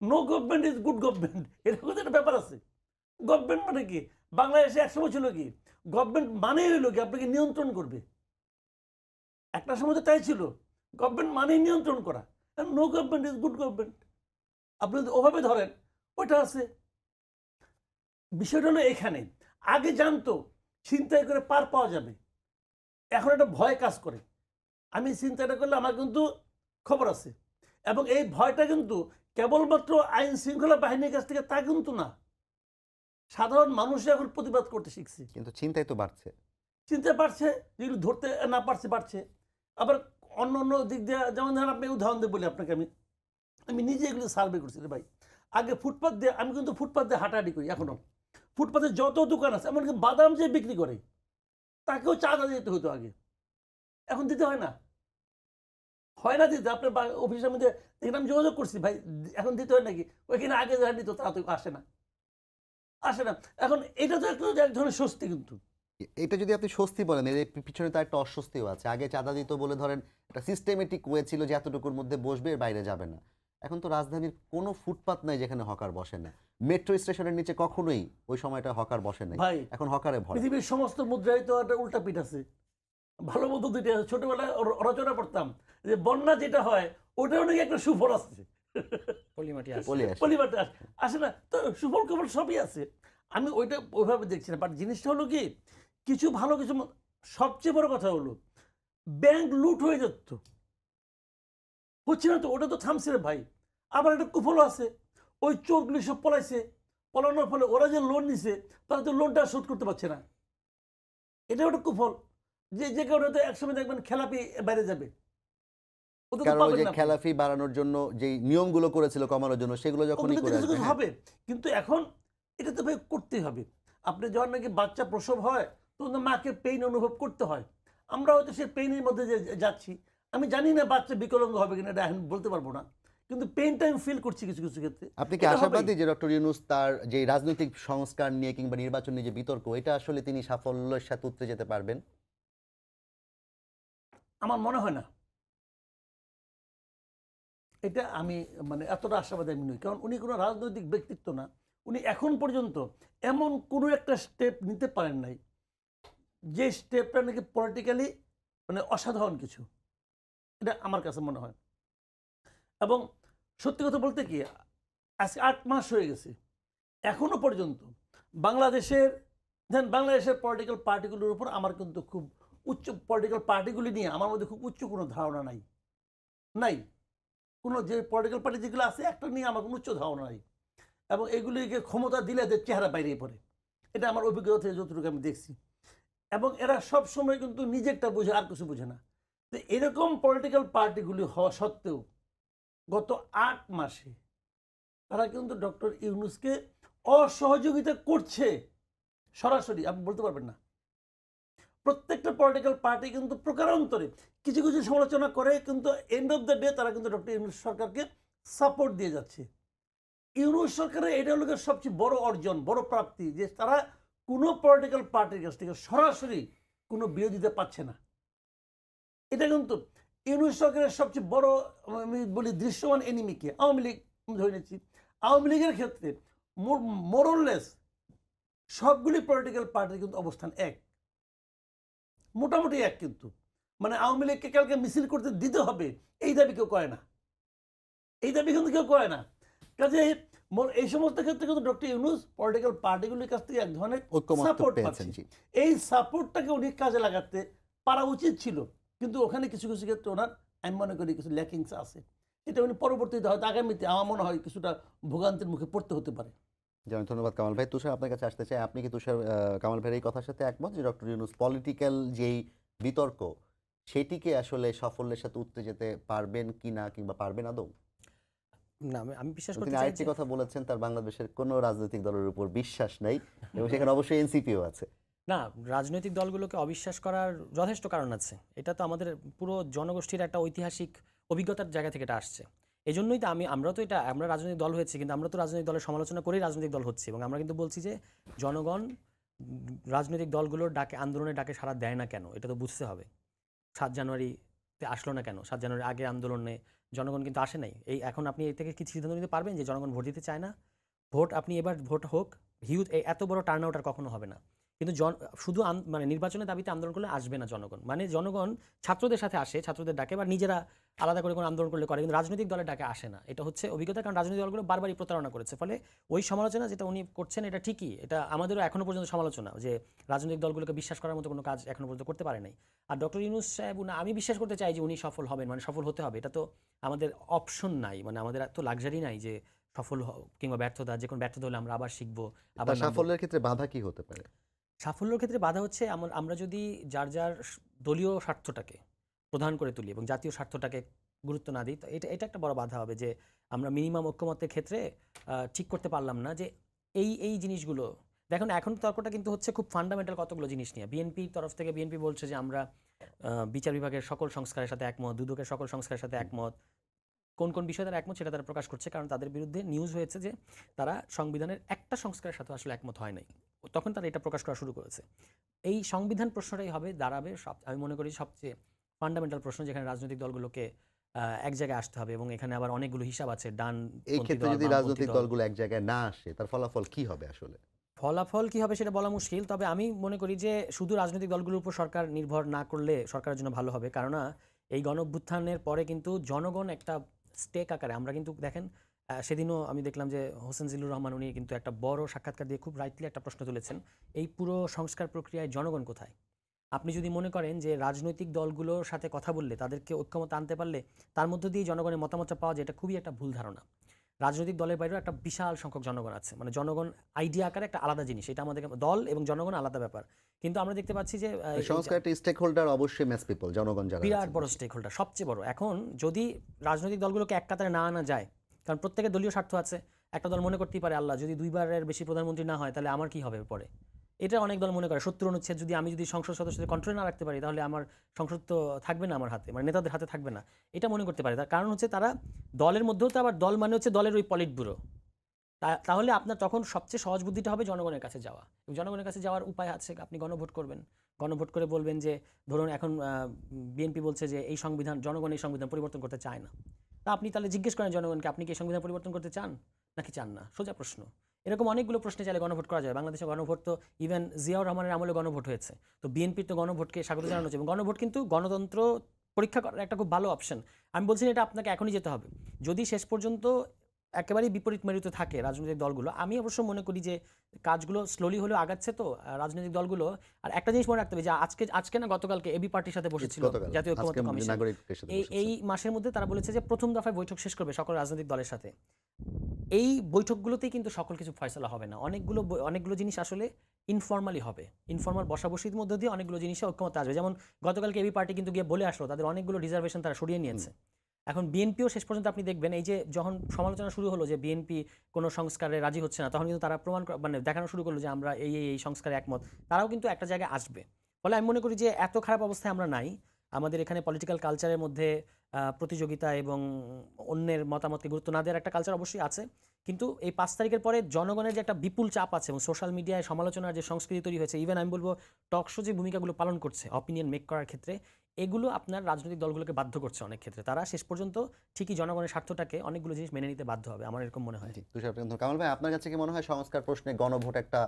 No government is good government, এরকম তো একটা ব্যাপার আছে। গভর্নমেন্ট মানে কি? বাংলাদেশে একসময় ছিল কি, গভর্নমেন্ট মানেই হইল কি আপনাকে নিয়ন্ত্রণ করবে। একটা সময় তো তাই ছিল, গভর্নমেন্ট মানেই নিয়ন্ত্রণ করা। No government is good government, আপনি যদি ওভাবে ধরেন ওইটা আছে। বিষয়টা হলো এখানে, আগে জানতো ছিনতাই করে পার পাওয়া যাবে, এখন একটা ভয় কাজ করে। আমি চিন্তাটা করলে আমার কিন্তু খবর আছে, এবং এই ভয়টা কিন্তু কেবলমাত্র আইন শৃঙ্খলা বাহিনীর কাছ থেকে তা কিন্তু না, সাধারণ মানুষ এখন প্রতিবাদ করতে শিখছে। কিন্তু চিন্তাই তো বাড়ছে। চিনতে পারছে, যেগুলো ধরতে না পারছে বাড়ছে। আবার অন্য অন্য দিক দিয়ে, যেমন ধরেন আপনি উদাহরণ দিয়ে বলি আপনাকে, আমি আমি নিজে এগুলো সার্ভে করছি রে ভাই। আগে ফুটপাথ দিয়ে, আমি কিন্তু ফুটপাথ দিয়ে হাঁটাহাঁটি করি এখনো। ফুটপাথে যত দোকান আছে, এমনকি বাদাম যে বিক্রি করে তাকেও চাঁদা দিতে হতো আগে, এখন দিতে হয় না, হয় না দিতে। আপনার অফিসের মধ্যে এখানে আমি যোগাযোগ করছি, ভাই এখন দিতে হয় নাকি? ওইখানে আগে যা দিত তা তো আসে না, আসে না। এখন এটা তো একটু এক ধরনের স্বস্তি কিন্তু। এটা যদি আপনি স্বস্তি বলেন, এর পিছনে তো একটা অস্বস্তিও আছে। আগে চাঁদা দিত বলে ধরেন একটা সিস্টেমেটিক ওয়ে ছিল যে এতটুকুর মধ্যে বসবে, এর বাইরে যাবে না। এখন তো রাজধানীর কোনো ফুটপাত নাই যেখানে হকার বসে না। মেট্রো স্টেশনের নিচে কখনোই ওই সময়টা হকার বসে নাই, ভাই এখন হকারে ভরে। পৃথিবীর সমস্ত মুদ্রায় তো একটা উল্টা পিঠ আছে, ভালো মতো দুইটা আছে। ছোটবেলায় রচনা পড়তাম যে বন্যা যেটা হয় ওটাও নাকি একটা সুফল আছে, পলিমাটি আছে। বলে আসে। পরিবারটা আসে না তো, সুফল কেবল সবই আছে। আমি ওইটা ওইভাবে দেখছি না, বাট জিনিসটা হলো কি, কিছু ভালো কিছু সবচেয়ে বড় কথা হলো ব্যাংক লুট হয়ে যেত, হচ্ছে না তো, ওটা তো থামছে রে ভাই। আবার একটা কুফলও আছে, ওই চোরগুলি সব পলাইছে, পলানোর ফলে ওরা যে লোন নিছে তারা তো লোনটা শোধ করতে পারছে না, এটা একটা কুফল। যে যে কারণে তো একসময় দেখবেন খেলাপি বাইরে যাবে, ওটা তো কারণ ওই পাবেন যে না আপনি। খেলাফি বাড়ানোর জন্য যেই নিয়মগুলো করেছিল কমানোর জন্য, সেগুলো যখনই ওগুলো তো করে কিছু আসবে, কিছু হ্যাঁ। হবে, কিন্তু এখন এটা তো ভাই করতেই হবে। আপনি যখন নাকি বাচ্চা প্রসব হয় তখন তো মাকে পেইন অনুভব করতে হয়, আমরা হয়তো সেই পেইনের মধ্যে যে যাচ্ছি। আমি জানি না বাচ্চা বিকলাঙ্গ হবে কিনা, এটা এখন বলতে পারবো না, কিন্তু পেইনটা আমি ফিল করছি কিছু কিছু ক্ষেত্রে। আপনি কি এটা হবেই। আশাবাদী যে ডক্টর ইউনূস তার যে রাজনৈতিক সংস্কার নিয়ে কিংবা নির্বাচন নিয়ে যে বিতর্ক, এটা আসলে তিনি সাফল্যের সাথে উতরে যেতে পারবেন? আমার মনে হয় না, এটা আমি মানে এতটা আশাবাদী আমি নই, কারণ উনি কোনো রাজনৈতিক ব্যক্তিত্ব না। উনি এখন পর্যন্ত এমন কোনো একটা স্টেপ নিতে পারেন নাই যে স্টেপটা নাকি পলিটিক্যালি মানে অসাধারণ কিছু, এটা আমার কাছে মনে হয়। এবং সত্যি কথা বলতে কি, আজকে ৮ মাস হয়ে গেছে, এখনো পর্যন্ত বাংলাদেশের বাংলাদেশের পলিটিক্যাল পার্টিগুলোর উপর আমার কিন্তু খুব উচ্চ, পলিটিক্যাল পার্টিগুলি নিয়ে আমার মধ্যে খুব উচ্চ কোনো ধারণা নাই, নাই কোনো। যে পলিটিক্যাল পার্টি যেগুলো আছে একটা নিয়ে আমার কোনো উচ্চ ধারণা নাই, এবং এগুলিকে ক্ষমতা দিলে এদের চেহারা বাইরে পড়ে, এটা আমার অভিজ্ঞতা থেকে যতটুকু আমি দেখছি। এবং এরা সব সময় কিন্তু নিজেরটা বুঝে, আর কিছু বুঝে না। তো এরকম পলিটিক্যাল পার্টিগুলি হওয়া সত্ত্বেও গত ৮ মাসে তারা কিন্তু ডক্টর ইউনূসকে অসহযোগিতা করছে সরাসরি, আপনি বলতে পারবেন না। প্রত্যেকটা পলিটিক্যাল পার্টি কিন্তু প্রকারান্তরে কিছু কিছু সমালোচনা করে, কিন্তু এন্ড অফ দ্য ডে তারা কিন্তু ডক্টর ইউনূস সরকারকে সাপোর্ট দিয়ে যাচ্ছে। ইউনূস সরকারের এটা হলো সবচেয়ে বড় অর্জন, বড় প্রাপ্তি, যে তারা কোনো পলিটিক্যাল পার্টির কাছ থেকে সরাসরি কোনো বিরোধিতা পাচ্ছে না। এটা কিন্তু ইউনূস সরকারের সবচেয়ে বড়, আমি বলি দৃশ্যমান এনিমিকে আওয়ামী লীগ ধরে নিচ্ছি। আওয়ামী লীগের ক্ষেত্রে মোরলেস সবগুলি পলিটিক্যাল পার্টির কিন্তু অবস্থান এক, মোটামুটি এক। কিন্তু মানে আওয়ামী লীগকে কালকে মিছিল করতে দিতে হবে এই দাবি কেউ করে না, এই দাবি কিন্তু কেউ করে না। কাজে এই সমস্ত ক্ষেত্রে কিন্তু ডক্টর ইউনূস পলিটিক্যাল পার্টিগুলির কাছ থেকে এক ধরনের ঐক্যমত্য সাপোর্ট পেয়েছেন। পাচ্ছে। জি, এই সাপোর্টটাকে উনি কাজে লাগাতে পারা উচিত ছিল, কিন্তু ওখানে কিছু কিছু ক্ষেত্রে ওনার আমি মনে করি কিছু ল্যাকিংস আছে, যেটা উনি পরবর্তীতে হয়তো আগামীতে আমার মনে হয় কিছুটা ভোগান্তির মুখে পড়তে হতে পারে। যেমন ধন্যবাদ কামাল ভাই। তুষার, আপনার কাছে আসতে চাই, আপনি কি তুষার কামাল ভাইয়ের এই কথার সাথে একমত যে ডক্টর ইউনূস পলিটিক্যাল যেই বিতর্ক সেটিকে আসলে সাফল্যের সাথে উঠতে যেতে পারবেন কি না, কিংবা পারবেন আদৌ? না, আমি বিশ্বাস করতে তিনি চাই আরেকটি যে কথা বলেছেন, তার বাংলাদেশের কোনো রাজনৈতিক দলের উপর বিশ্বাস নাই এবং সেখানে অবশ্যই এনসিপিও আছে। না, রাজনৈতিক দলগুলোকে অবিশ্বাস করার যথেষ্ট কারণ আছে। এটা তো আমাদের পুরো জনগোষ্ঠীর একটা ঐতিহাসিক অভিজ্ঞতার জায়গা থেকে এটা আসছে। এই জন্যই তো আমরা রাজনৈতিক দল হয়েছি, কিন্তু আমরা তো রাজনৈতিক দলের সমালোচনা করেই রাজনৈতিক দল হচ্ছে, এবং আমরা কিন্তু বলছি যে জনগণ রাজনৈতিক দলগুলোর ডাকে, আন্দোলনের ডাকে সাড়া দেয় না কেন, এটা তো বুঝতে হবে। 7 জানুয়ারিতে আসলো না কেন? 7 জানুয়ারির আগে আন্দোলনে জনগণ কিন্তু আসে নাই। এখন আপনি এর থেকে কি সিদ্ধান্ত নিতে পারবেন যে জনগণ ভোট দিতে চায় না? আপনি এবার ভোট হোক, হিউজ এত বড় টার্ন আউট আর কখনো হবে না। কিন্তু শুধু মানে নির্বাচনের দাবিতে আন্দোলন করলে আসবে না জনগণ। মানে জনগণ ছাত্রদের সাথে আসে, ছাত্রদের ডাকে, বা নিজেরা আলাদা করে কোনো আন্দোলন করলে করে, কিন্তু রাজনৈতিক দলের ডাকে আসে না। এটা হচ্ছে অভিজ্ঞতা, কারণ রাজনৈতিক দলগুলো বারবারই প্রতারণা করেছে। ফলে ওই সমালোচনা যেটা উনি করছেন এটা ঠিকই, এটা আমাদেরও এখনো পর্যন্ত সমালোচনা যে রাজনৈতিক দলগুলোকে বিশ্বাস করার মতো কোনো কাজ এখনো পর্যন্ত করতে পারে নাই। আর ডক্টর ইউনূস সাহেব, আমি বিশ্বাস করতে চাই যে উনি সফল হবেন, মানে সফল হতে হবে। এটা তো আমাদের অপশন নাই, মানে আমাদের এত লাক্সারি নাই যে সফল কিংবা ব্যর্থতা, যে কোনো ব্যর্থতা হলে আমরা আবার শিখবো, আবার তার সাফল্যের ক্ষেত্রে বাধা কি হতে পারে? সাফল্যের ক্ষেত্রে বাধা হচ্ছে আমরা যদি যার দলীয় স্বার্থটাকে প্রধান করে তুলি এবং জাতীয় স্বার্থটাকে গুরুত্ব না দিই, তো এটা একটা বড় বাধা হবে যে আমরা মিনিমাম ঐক্যমত্যের ক্ষেত্রে ঠিক করতে পারলাম না যে এই জিনিসগুলো। দেখুন, এখন তর্কটা কিন্তু হচ্ছে খুব ফান্ডামেন্টাল কতগুলো জিনিস নিয়ে। বিএনপির তরফ থেকে বিএনপি বলছে যে আমরা বিচার বিভাগের সকল সংস্কারের সাথে একমত, দুদকের সকল সংস্কারের সাথে একমত। কোন কোন বিষয়ে তারা একমত সেটা তারা প্রকাশ করছে, কারণ তাদের বিরুদ্ধে নিউজ হয়েছে যে তারা সংবিধানের একটা সংস্কারের সাথে আসলে একমত হয় নাই, তখন তারা এটা প্রকাশ করা শুরু করেছে। এই সংবিধান প্রশ্নটাই দাঁড়াবে আমি মনে করি সবচেয়ে ফান্ডামেন্টাল প্রশ্ন, যেখানে রাজনৈতিক দলগুলোকে এক জায়গায় আসতে হবে, এবং এখানে আবার অনেকগুলো হিসাব আছে। এই ক্ষেত্রে যদি রাজনৈতিক দলগুলো এক জায়গায় না আসে, তার ফলাফল কি হবে? আসলে ফলাফল কি হবে সেটা বলা মুশকিল, তবে আমি মনে করি যে শুধু রাজনৈতিক দলগুলোর উপর সরকার নির্ভর না করলে সরকারের জন্য ভালো হবে। কেননা এই গণঅভ্যুত্থানের পরে কিন্তু জনগণ একটা স্টেক আকারে, আমরা কিন্তু দেখেন সেদিনও আমি দেখলাম যে হোসেন জিল্লুর রহমান উনি কিন্তু একটা বড় সাক্ষাৎকার দিয়ে খুব রাইটলি একটা প্রশ্ন তুলেছেন, এই পুরো সংস্কার প্রক্রিয়ায় জনগণ কোথায়? আপনি যদি মনে করেন যে রাজনৈতিক দলগুলোর সাথে কথা বললে, তাদেরকে ঐক্যমত আনতে পারলে তার মধ্য দিয়ে জনগণের মতামতটা পাওয়া যায়, এটা খুবই একটা ভুল ধারণা। রাজনৈতিক দলের বাইরেও একটা বিশাল সংখ্যক জনগণ আছে, মানে জনগণ আইডিয়া আকারে একটা আলাদা জিনিস, এটা আমাদের দল এবং জনগণ আলাদা ব্যাপার। কিন্তু আমরা দেখতে পাচ্ছি যে সংস্কারটি স্টেক হোল্ডার অবশ্যই ম্যাচ পিপল, জনগণ যারা বিরাট বড় স্টেক হোল্ডার, সবচেয়ে বড়। এখন যদি রাজনৈতিক দলগুলোকে এক কাতারে না আনা যায়, কারণ প্রত্যেকের দলীয় স্বার্থ আছে। একটা দল মনে করতেই পারে, আল্লাহ যদি 2বারের বেশি প্রধানমন্ত্রী না হয় তাহলে আমার কি হবে পরে। এটা অনেক দল মনে করে 70 অনুচ্ছেদ আমি যদি সংসদ সদস্যদের কন্ট্রোল না রাখতে পারি, তাহলে আমার সংসদ তো থাকবে না আমার হাতে, মানে নেতাদের হাতে থাকবে না। এটা মনে করতে পারে। তার কারণ হচ্ছে তারা দলের মধ্যেও তো আবার দল মানে হচ্ছে দলের ওই পলিট ব্যুরো। তাহলে আপনার তখন সবচেয়ে সহজ বুদ্ধিটা হবে জনগণের কাছে যাওয়া, এবং জনগণের কাছে যাওয়ার উপায় আছে, আপনি গণভোট করবেন। গণভোট করে বলবেন যে ধরুন এখন বিএনপি বলছে যে এই সংবিধান, জনগণ এই সংবিধান পরিবর্তন করতে চায় না, তা আপনি তাহলে জিজ্ঞেস করেন জনগণকে, আপনি কি এই সংবিধান পরিবর্তন করতে চান নাকি চান না? সোজা প্রশ্ন। এরকম অনেকগুলো প্রশ্নে চাইলে গণভোট করা যায়। বাংলাদেশে গণভোট তো ইভেন জিয়াউর রহমানের আমলে গণভোট হয়েছে, তো বিএনপির তো গণভোটকে স্বাগত জানানো হচ্ছে, এবং গণভোট কিন্তু গণতন্ত্র পরীক্ষা করার একটা খুব ভালো অপশন। আমি বলছি না এটা আপনাকে এখনই যেতে হবে। যদি শেষ পর্যন্ত একেবারেই বিপরীত মেরুতে থাকে রাজনৈতিক দলগুলো, আমি অবশ্য মনে করি যে কাজগুলো স্লোলি হলেও আগাচ্ছে তো রাজনৈতিক দলগুলো। আর একটা জিনিস মনে রাখতে হবে যে আজকে না গতকালকে এবি পার্টির সাথে বসেছিল জাতীয় ঐক্যমত্য কমিশন, এই মাসের মধ্যে তারা বলেছে যে প্রথম দফায় বৈঠক শেষ করবে সকল রাজনৈতিক দলের সাথে। এই বৈঠকগুলোতেই কিন্তু সকল কিছু ফয়সলা হবে না, অনেকগুলো জিনিস আসলে ইনফর্মালি হবে। ইনফর্মাল বসাবসির মধ্যে দিয়ে অনেকগুলো জিনিসে ঐক্যমত আসবে। যেমন গতকালকে এবি পার্টি কিন্তু গিয়ে বলে আসলো তাদের অনেকগুলো রিজার্ভেশন তারা সরিয়ে নিয়েছে। এখন বিএনপিও শেষ পর্যন্ত আপনি দেখবেন, এই যে যখন সমালোচনা শুরু হলো যে বিএনপি কোনো সংস্কারে রাজি হচ্ছে না, তখন কিন্তু তারা মানে দেখানো শুরু করলো যে আমরা এই সংস্কারে একমত। তারাও কিন্তু একটা জায়গায় আসবে। ফলে আমি মনে করি যে এত খারাপ অবস্থায় আমরা নাই। আমাদের এখানে পলিটিক্যাল কালচারের মধ্যে প্রতিযোগিতা এবং অন্যের মতামতকে গুরুত্ব না দেওয়ার একটা কালচার অবশ্যই আছে, কিন্তু এই 5 তারিখের পরে জনগণের যে একটা বিপুল চাপ আছে এবং সোশ্যাল মিডিয়ায় সমালোচনার যে সংস্কৃতি তৈরি হয়েছে, ইভেন আমি বলবো টক শো যে ভূমিকাগুলো পালন করছে অপিনিয়ন মেক করার ক্ষেত্রে, এগুলো আপনার রাজনৈতিক দলগুলোকে বাধ্য করছে অনেক ক্ষেত্রে। তারা শেষ পর্যন্ত ঠিকই জনগণের স্বার্থটাকে অনেকগুলো জিনিস মেনে নিতে বাধ্য হবে, আমার এরকম মনে হয়। জি, তুষার প্রেম। কামাল ভাই, আপনার কাছে কি মনে হয় সংস্কার প্রশ্নে গণভোট একটা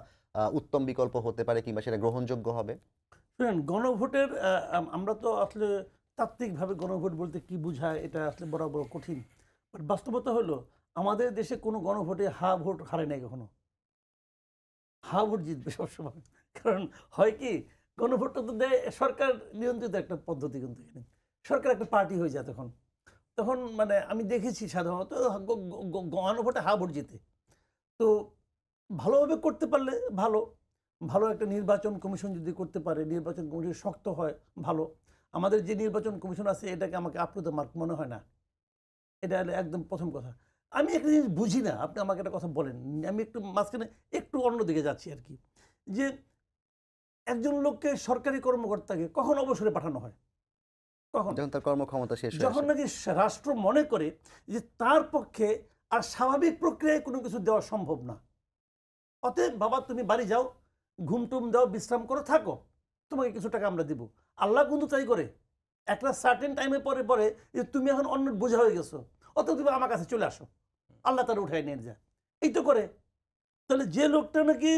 উত্তম বিকল্প হতে পারে কিংবা সেটা গ্রহণযোগ্য হবে? শুনেন, গণভোটের আমরা তো আসলে তাত্ত্বিকভাবে গণভোট বলতে কি বোঝায় এটা আসলে বরাবর কঠিন। বাট বাস্তবতা হলো আমাদের দেশে কোনো গণভোটে হা ভোট হারে নাই কখনো। হা ভোট জিতবে সবসময়। কারণ হয় কি, গণভোটটা তো দেয় সরকার নিয়ন্ত্রিত একটা পদ্ধতি, কিন্তু এখানে সরকার একটা পার্টি হয়ে যায় তখন। তখন মানে আমি দেখেছি সাধারণত গণভোটে হা ভোট জিতে। তো ভালোভাবে করতে পারলে ভালো, ভালো একটা নির্বাচন কমিশন যদি করতে পারে, নির্বাচন কমিশন শক্ত হয় ভালো। আমাদের যে নির্বাচন কমিশন আছে এটাকে আমাকে আপ টু দ্য মার্ক মনে হয় না। এটা হলো একদম প্রথম কথা। আমি একটা জিনিস বুঝি না, আপনি আমাকে একটা কথা বলেন, আমি একটু মাঝখানে একটু অন্যদিকে যাচ্ছি আর কি, যে একজন লোককে সরকারি কর্মকর্তাকে কখন অবসরে পাঠানো হয়? কখন? যখন তার কর্মক্ষমতা শেষ হয়ে যখন আসে। নাকি রাষ্ট্র মনে করে যে তার পক্ষে আর স্বাভাবিক প্রক্রিয়ায় কোনো কিছু দেওয়া সম্ভব না। অতএব বাবা তুমি বাড়ি যাও, ঘুমটুম দাও, বিশ্রাম করো, থাকো, তোমাকে কিছু টাকা আমরা দিব। আল্লাহ কিন্তু তাই করে, একটা সার্টেন টাইমে পরে পরে যে তুমি এখন অন্য বোঝা হয়ে গেছো, অতএব তুমি আমার কাছে চলে আসো, আল্লাহ তারা উঠাই নিয়ে যায়, এই তো করে। তাহলে যে লোকটা নাকি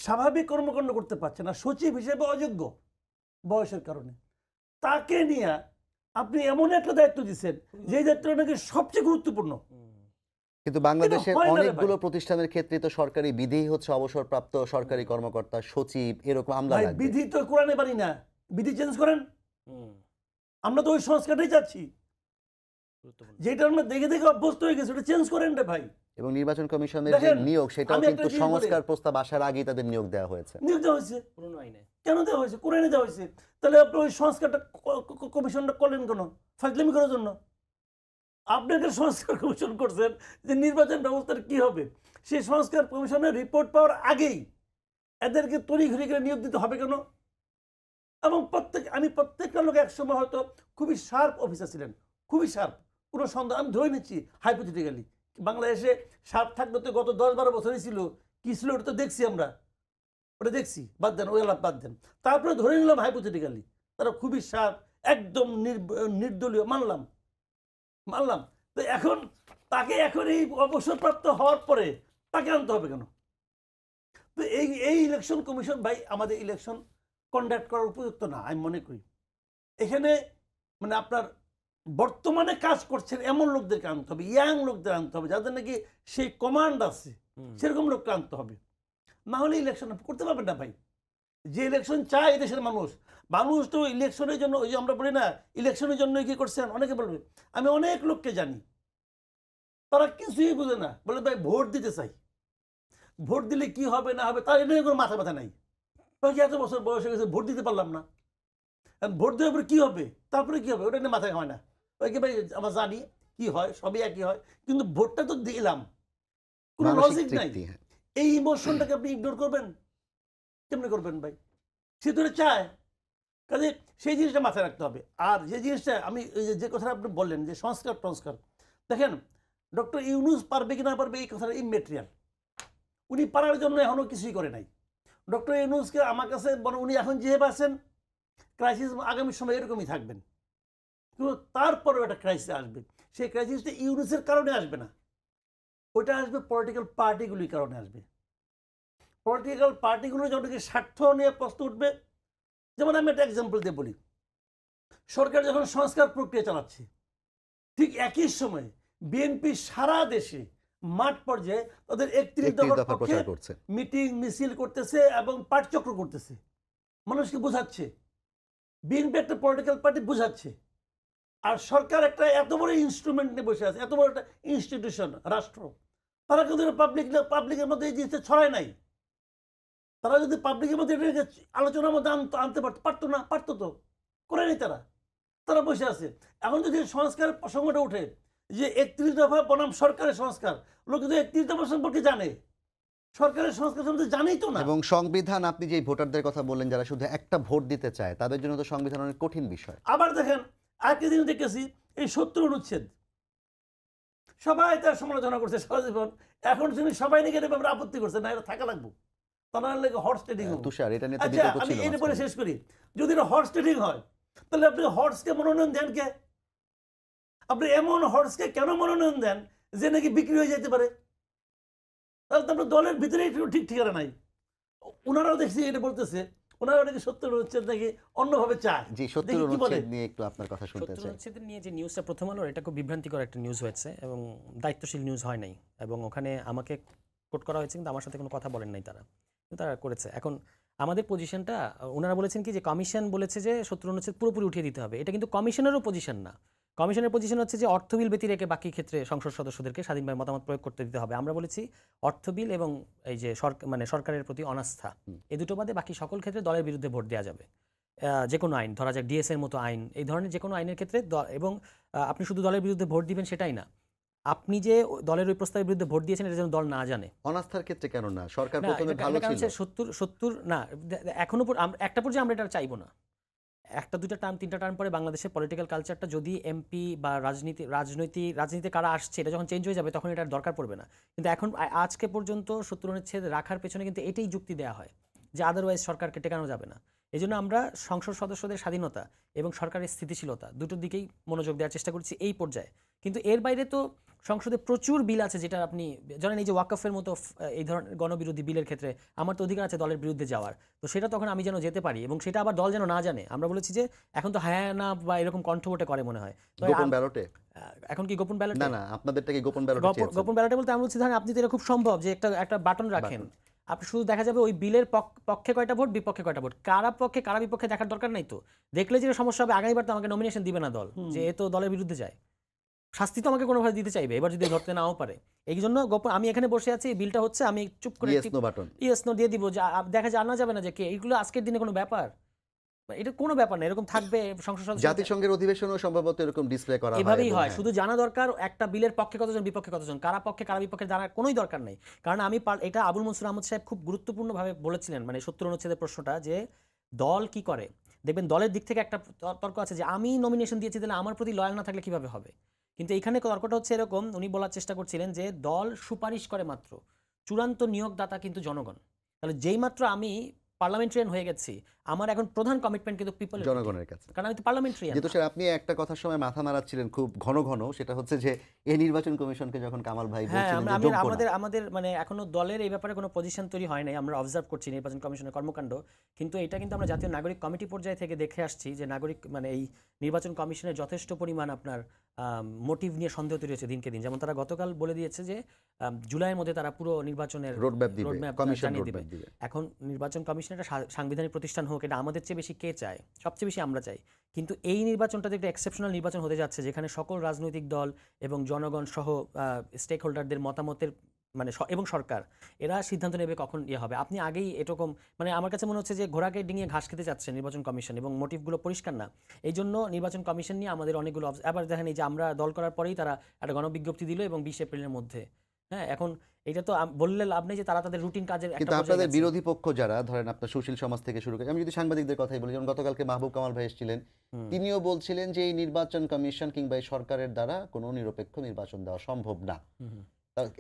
স্বাভাবিক কর্মকাণ্ড করতে পারছে না, সচিব হিসেবে অযোগ্য বয়সের কারণে, তাকে নিয়ে আপনি এমন একটা দায়িত্ব দিচ্ছেন যে দায়িত্বটা নাকি সবচেয়ে গুরুত্বপূর্ণ। কিন্তু বাংলাদেশের হয় না রে অনেকগুলো ভাই। প্রতিষ্ঠানের ক্ষেত্রে তো সরকারি বিধি হচ্ছে অবসরপ্রাপ্ত সরকারি কর্মকর্তা, সচিব, এরকম আমলা ভাই লাগবে। বিধি তো কোরআনে পারি না, বিধি চেঞ্জ করেন। আমরা তো ওই সংস্কারটাই চাচ্ছি, গুরুত্বপূর্ণ। যেটা আমরা দেখে দেখে অভ্যস্ত হয়ে গেছে, ওটা চেঞ্জ করেন রে ভাই। এবং নির্বাচন কমিশনের যে দেখেন, নিয়োগ, সেটাও আমি একটা কিন্তু জিনিস বলি। সংস্কার প্রস্তাব আসার আগেই তাদের নিয়োগ দেওয়া হয়েছে। নিয়োগ দেওয়া হয়েছে, পুরনো আইনে কেন দেওয়া হয়েছে? কোরআনে দেওয়া হয়েছে। তাহলে আপনি ওই সংস্কারটা কমিশনটা করলেন কেন? ফাজলামি করার জন্য। আপনি একটা সংস্কার কমিশন করছেন যে নির্বাচন ব্যবস্থার কি হবে, সেই সংস্কার কমিশনের রিপোর্ট পাওয়ার আগেই এদেরকে তড়িঘড়ি করে নিয়োগ দিতে হবে কেন? এবং আমি প্রত্যেকটা লোক একসময় হয়তো খুবই শার্প অফিসার ছিলেন, খুবই শার্প, কোনো সন্দেহ, আমি ধরে নিচ্ছি হাইপোথেটিক্যালি। বাংলাদেশে শার্প থাকলে তো গত 10-12 বছরই ছিল, কি ছিল ওটা তো দেখছি আমরা, ওটা দেখছি, বাদ দেন, ওই আলাপ বাদ দেন। তারপরে ধরে নিলাম হাইপোথেটিক্যালি তারা খুবই শার্প, একদম নির্দলীয়, মানলাম। তো এখন তাকে এখন এই অবসরপ্রাপ্ত হওয়ার পরে তাকে আনতে হবে কেন? তো এই ইলেকশন কমিশন ভাই আমাদের ইলেকশন কন্ডাক্ট করার উপযুক্ত না আমি মনে করি। এখানে মানে আপনার বর্তমানে কাজ করছেন এমন লোকদেরকে আনতে হবে, ইয়াং লোকদের আনতে হবে, যাদের নাকি সেই কমান্ড আছে, সেরকম লোককে আনতে হবে। না হলে ইলেকশন করতে পারবেন না ভাই। যে ইলেকশন চায় দেশের মানুষ, মানুষ তো ইলেকশনের জন্য, ওই যে আমরা বলি না ইলেকশনের জন্য কি করছেন, অনেকে বলবে, আমি অনেক লোককে জানি তারা কিছুই বুঝে না, বলে ভাই ভোট দিতে চাই, ভোট দিলে কি হবে না হবে তার এটা নিয়ে কোনো মাথা ব্যথা নাই। এত বছর বয়স হয়ে গেছে, ভোট দিতে পারলাম না, ভোট দেওয়ার পরে কি হবে, তারপরে কি হবে, ওটা নিয়ে মাথায় হয় না। ওই ভাই আমরা জানি কি হয়, সবই একই হয়, কিন্তু ভোটটা তো দিলাম, কোনো মানসিক লজিক নাই। তৃপ্তি, হ্যাঁ। এই ইমোশনটাকে আপনি ইগনোর করবেন, কেমনি করবেন ভাই? সে তো চায়, কাজে সেই জিনিসটা মাথায় রাখতে হবে। আর যে জিনিসটা আমি যে কথাটা আপনি বললেন যে সংস্কার, দেখেন ডক্টর ইউনূস পারবে কি না পারবে এই কথাটা ইমেটেরিয়াল, উনি পারার জন্য এখনো কিছুই করে নাই। ডক্টর ইউনূসকে আমার কাছে উনি এখন যেভাবে আছেন, ক্রাইসিস আগামী সময় এরকমই থাকবেন, কিন্তু তারপরেও একটা ক্রাইসিস আসবে। সেই ক্রাইসিসটা ইউনূসের কারণে আসবে না, ওইটা আসবে পলিটিক্যাল পার্টিগুলির কারণে আসবে। পলিটিক্যাল পার্টিগুলো যখন স্বার্থ নিয়ে প্রশ্ন উঠবে, যেমন আমি একটা এক্সাম্পল দিয়ে বলি, সরকার যখন সংস্কার প্রক্রিয়া চালাচ্ছে, ঠিক একই সময়ে বিএনপি সারা দেশে মাঠ পর্যায়ে তাদের 31 দফার পক্ষে করছে, মিটিং মিছিল করতেছে এবং পাঠচক্র করতেছে, মানুষকে বোঝাচ্ছে। বিএনপি একটা পলিটিক্যাল পার্টি বোঝাচ্ছে, আর সরকার একটা এত বড় ইনস্ট্রুমেন্ট নিয়ে বসে আছে, এত বড় একটা ইনস্টিটিউশন রাষ্ট্র, তারা কিন্তু পাবলিকের মধ্যে এই জিনিসটা ছড়ায় নাই। তারা যদি পাবলিকের মধ্যে আলোচনার মধ্যে আনতে পারতো না, পারতো তো, করেনি তারা বসে আছে। এখন যদি সংস্কারের প্রসঙ্গটা ওঠে যে 31 দফা বনাম সরকারের সংস্কার, লোক কিন্তু 31 দফা সম্পর্কে জানে, সরকারের সংস্কার সম্পর্কে জানেই তো না। এবং সংবিধান, আপনি যে ভোটারদের কথা বললেন যারা শুধু একটা ভোট দিতে চায়, তাদের জন্য তো সংবিধান অনেক কঠিন বিষয়। আবার দেখেন আরেকটা জিনিস দেখেছি এই 70 অনুচ্ছেদ সবাই তার সমালোচনা করছে সারা জীবন, এখন শুনি সবাই নাকি এর ব্যাপারে আপত্তি করছে, না এটা থাকা লাগবে, তা না হলে হর্স ট্রেডিং হবে। তুষার, এটা নিয়ে তো আচ্ছা বিতর্ক আমি ছিল এরপরে মাঝখানে। শেষ করি, যদি এটা হর্স ট্রেডিং হয় তাহলে আপনি হর্সকে মনোনয়ন দেন কে? আপনি এমন হর্সকে কেন মনোনয়ন দেন যে নাকি বিক্রি হয়ে যেতে পারে? তাহলে তো আপনার দলের ভিতরে ঠিক ঠিকানা নাই। ওনারাও দেখছি এটা বলতেছে, ওনারা নাকি 70 অনুচ্ছেদ নাকি অন্যভাবে চায়। জি, দেখি 70 কি বলে। অনুচ্ছেদ নিয়ে একটু আপনার কথা শুনতে 70 চাই। অনুচ্ছেদের নিয়ে যে নিউজটা প্রথম আলোর, এটা খুব বিভ্রান্তিকর একটা নিউজ হয়েছে এবং দায়িত্বশীল নিউজ হয় নাই, এবং ওখানে আমাকে কোট করা হয়েছে কিন্তু আমার সাথে কোনো কথা বলেন নাই তারা, কিন্তু তারা করেছে। এখন আমাদের পজিশনটা, ওনারা বলেছেন কি যে কমিশন বলেছে যে 70 অনুচ্ছেদ পুরোপুরি উঠিয়ে দিতে হবে, এটা কিন্তু কমিশনেরও পজিশন না। কমিশনের পজিশন হচ্ছে যে অর্থ বিল ব্যতি রেখে বাকি ক্ষেত্রে সংসদ সদস্যদেরকে স্বাধীনভাবে মতামত প্রয়োগ করতে দিতে হবে। আমরা বলেছি অর্থ বিল এবং এই যে মানে সরকারের প্রতি অনাস্থা, এই দুটো বাদে বাকি সকল ক্ষেত্রে দলের বিরুদ্ধে ভোট দেওয়া যাবে। যে কোনো আইন, ধরা যাক ডিএস এর মতো আইন, এই ধরনের যে কোনো আইনের ক্ষেত্রে এবং আপনি শুধু দলের বিরুদ্ধে ভোট দিবেন সেটাই না, আপনি যে দলের ওই প্রস্তাবের বিরুদ্ধে ভোট দিয়েছেন এটা যেন দল না জানে। অনাস্থার ক্ষেত্রে কেন না? সরকার না, প্রথমে এটা ভালো কারণ ছিল। হচ্ছে 70 না, এখনো একটা পর্যায়ে আমরা এটা আর চাইবো না। একটা দুইটা টার্ম তিনটা টার্ম পরে বাংলাদেশের পলিটিক্যাল কালচারটা যদি এমপি বা রাজনীতি কারা আসছে এটা যখন চেঞ্জ হয়ে যাবে তখন এটার দরকার পড়বে না। কিন্তু এখন আজকে পর্যন্ত 70 অনুচ্ছেদ রাখার পেছনে কিন্তু এটাই যুক্তি দেওয়া হয় যে আদারওয়াইজ সরকারকে টেকানো যাবে না। এই জন্য আমরা সংসদ সদস্যদের স্বাধীনতা এবং সরকারের স্থিতিশীলতা দুটোর দিকেই মনোযোগ দেওয়ার চেষ্টা করছি এই পর্যায়ে। কিন্তু এর বাইরে তো সংসদে প্রচুর বিল আছে যেটা আপনি জানেন, এই যে ওয়াকফের মতো এই ধরনের গণবিরোধী বিলের ক্ষেত্রে আমার তো অধিকার আছে দলের বিরুদ্ধে যাওয়ার, তো সেটা তখন আমি যেন যেতে পারি এবং সেটা আবার দল যেন না জানে। আমরা বলেছি যে এখন তো হ্যাঁ না বা এরকম কণ্ঠভোটে করে মনে হয়, তো গোপন ব্যালটে? এখন কি গোপন ব্যালট? না না, আপনাদেরটা কি গোপন ব্যালটে চেয়েছেন? গোপন ব্যালটে বলতে আমি বলছি ধরেন আপনি তো এটা খুব সম্ভব যে একটা বাটন রাখেন, আপনি শুধু দেখা যাবে ওই বিলের পক্ষে কয়টা ভোট, বিপক্ষে কয়টা ভোট, কারা পক্ষে কারা বিপক্ষে দেখার দরকার নাই। তো দেখলে যে সমস্যা হবে, আগামীবার তো আমাকে নমিনেশন দিবে না দল, যে এ তো দলের বিরুদ্ধে যায়, শাস্তি তো আমাকে কোনোভাবে দিতে চাইবে এবার যদি ধরতে নাও পারে। এই জন্য গোপন আমি এখানে বসে আছি, বিলটা হচ্ছে, আমি চুপ করে yes no button. Yes no দিয়ে দিব, যে দেখা জানা যাবে না যে কে, এইগুলো আজকের দিনে কোনো ব্যাপার, এটা কোনো ব্যাপার না, এরকম থাকবে সংসদ সদস্য জাতিসংঘের অধিবেশনও সম্ভবত এরকম ডিসপ্লে করা হয়। এভাবেই এবং হয়। হ্যাঁ, শুধু জানা দরকার একটা বিলের পক্ষে কতজন বিপক্ষে কতজন, কারা পক্ষে কারা বিপক্ষে জানার কোনোই দরকার নেই। কারণ আমি এটা আবুল মনসুর আহমদ সাহেব খুব গুরুত্বপূর্ণভাবে বলেছিলেন, মানে 70 অনুচ্ছেদের প্রশ্নটা, যে দল কি করে, দেখবেন দলের দিক থেকে একটা তর্ক আছে যে আমি নমিনেশন দিয়েছি তাহলে আমার প্রতি লয়াল না থাকলে কিভাবে হবে। কিন্তু এখানে তর্কটা হচ্ছে এরকম, উনি বলার চেষ্টা করছিলেন যে দল সুপারিশ করে মাত্র, চূড়ান্ত নিয়োগদাতা কিন্তু জনগণ। তাহলে যেই মাত্র আমি পার্লামেন্টারিয়ান হয়ে গেছি, আমার এখন প্রধান কমিটমেন্ট কিন্তু পিপলের, জনগণের কাছে। কারণ আমি তো পার্লামেন্টারিয়ান। যেহেতু স্যার আপনি একটা কথার সময় মাথা নাড়াচ্ছিলেন খুব ঘন ঘন, সেটা হচ্ছে যে এই নির্বাচন কমিশনকে যখন কামাল ভাই হ্যাঁ, বলছিলেন যে যোগ্য না। আমাদের মানে এখনো দলের এই ব্যাপারে কোনো পজিশন তৈরি হয় নাই, আমরা অবজার্ভ করছি নির্বাচন কমিশনের কর্মকাণ্ড। কিন্তু এটা কিন্তু আমরা জাতীয় নাগরিক কমিটি পর্যায় থেকে দেখে আসছি যে নাগরিক মানে এই নির্বাচন কমিশনের যথেষ্ট পরিমাণ আপনার মোটিভ নিয়ে সন্দেহ তৈরি হচ্ছে দিনকে দিন। যেমন তারা গতকাল বলে দিয়েছে যে জুলাইয়ের মধ্যে তারা পুরো নির্বাচনের রোডম্যাপ দিবে, রোডম্যাপ কমিশন জানিয়ে দিবে। রোডম্যাপ দিবে। এখন নির্বাচন কমিশন একটা সাংবিধানিক প্রতিষ্ঠান হোক, এটা আমাদের চেয়ে বেশি কে চায়? সবচেয়ে বেশি আমরা চাই। কিন্তু এই নির্বাচনটা একটা এক্সেপশনাল নির্বাচন হতে যাচ্ছে, যেখানে সকল রাজনৈতিক দল এবং জনগণ সহ স্টেক হোল্ডারদের মতামতের মানে এবং সরকার এরা সিদ্ধান্ত নেবে কখন হবে। আপনি আগেই এরকম মানে আমার কাছে মনে হচ্ছে যে ঘোড়াকে ডিঙিয়ে ঘাস খেতে যাচ্ছে নির্বাচন কমিশন, এবং মোটিভগুলো পরিষ্কার না। এই জন্য নির্বাচন কমিশন নিয়ে আমাদের অনেকগুলো আবার দেখেন, এই যে আমরা দল করার পরেই তারা একটা গণবিজ্ঞপ্তি দিল এবং 20 এপ্রিলের মধ্যে, হ্যাঁ এখন এটা তো বললে লাভ নেই যে তারা তাদের রুটিন কাজের কিন্তু আপনাদের বিরোধী পক্ষ যারা, ধরেন আপনার সুশীল সমাজ থেকে শুরু করে, আমি যদি সাংবাদিকদের কথাই বলি, যেমন গতকালকে মাহবুব কামাল ভাই এসেছিলেন, তিনিও বলছিলেন যে এই নির্বাচন কমিশন কিংবা এই সরকারের দ্বারা কোনো নিরপেক্ষ নির্বাচন দেওয়া সম্ভব না।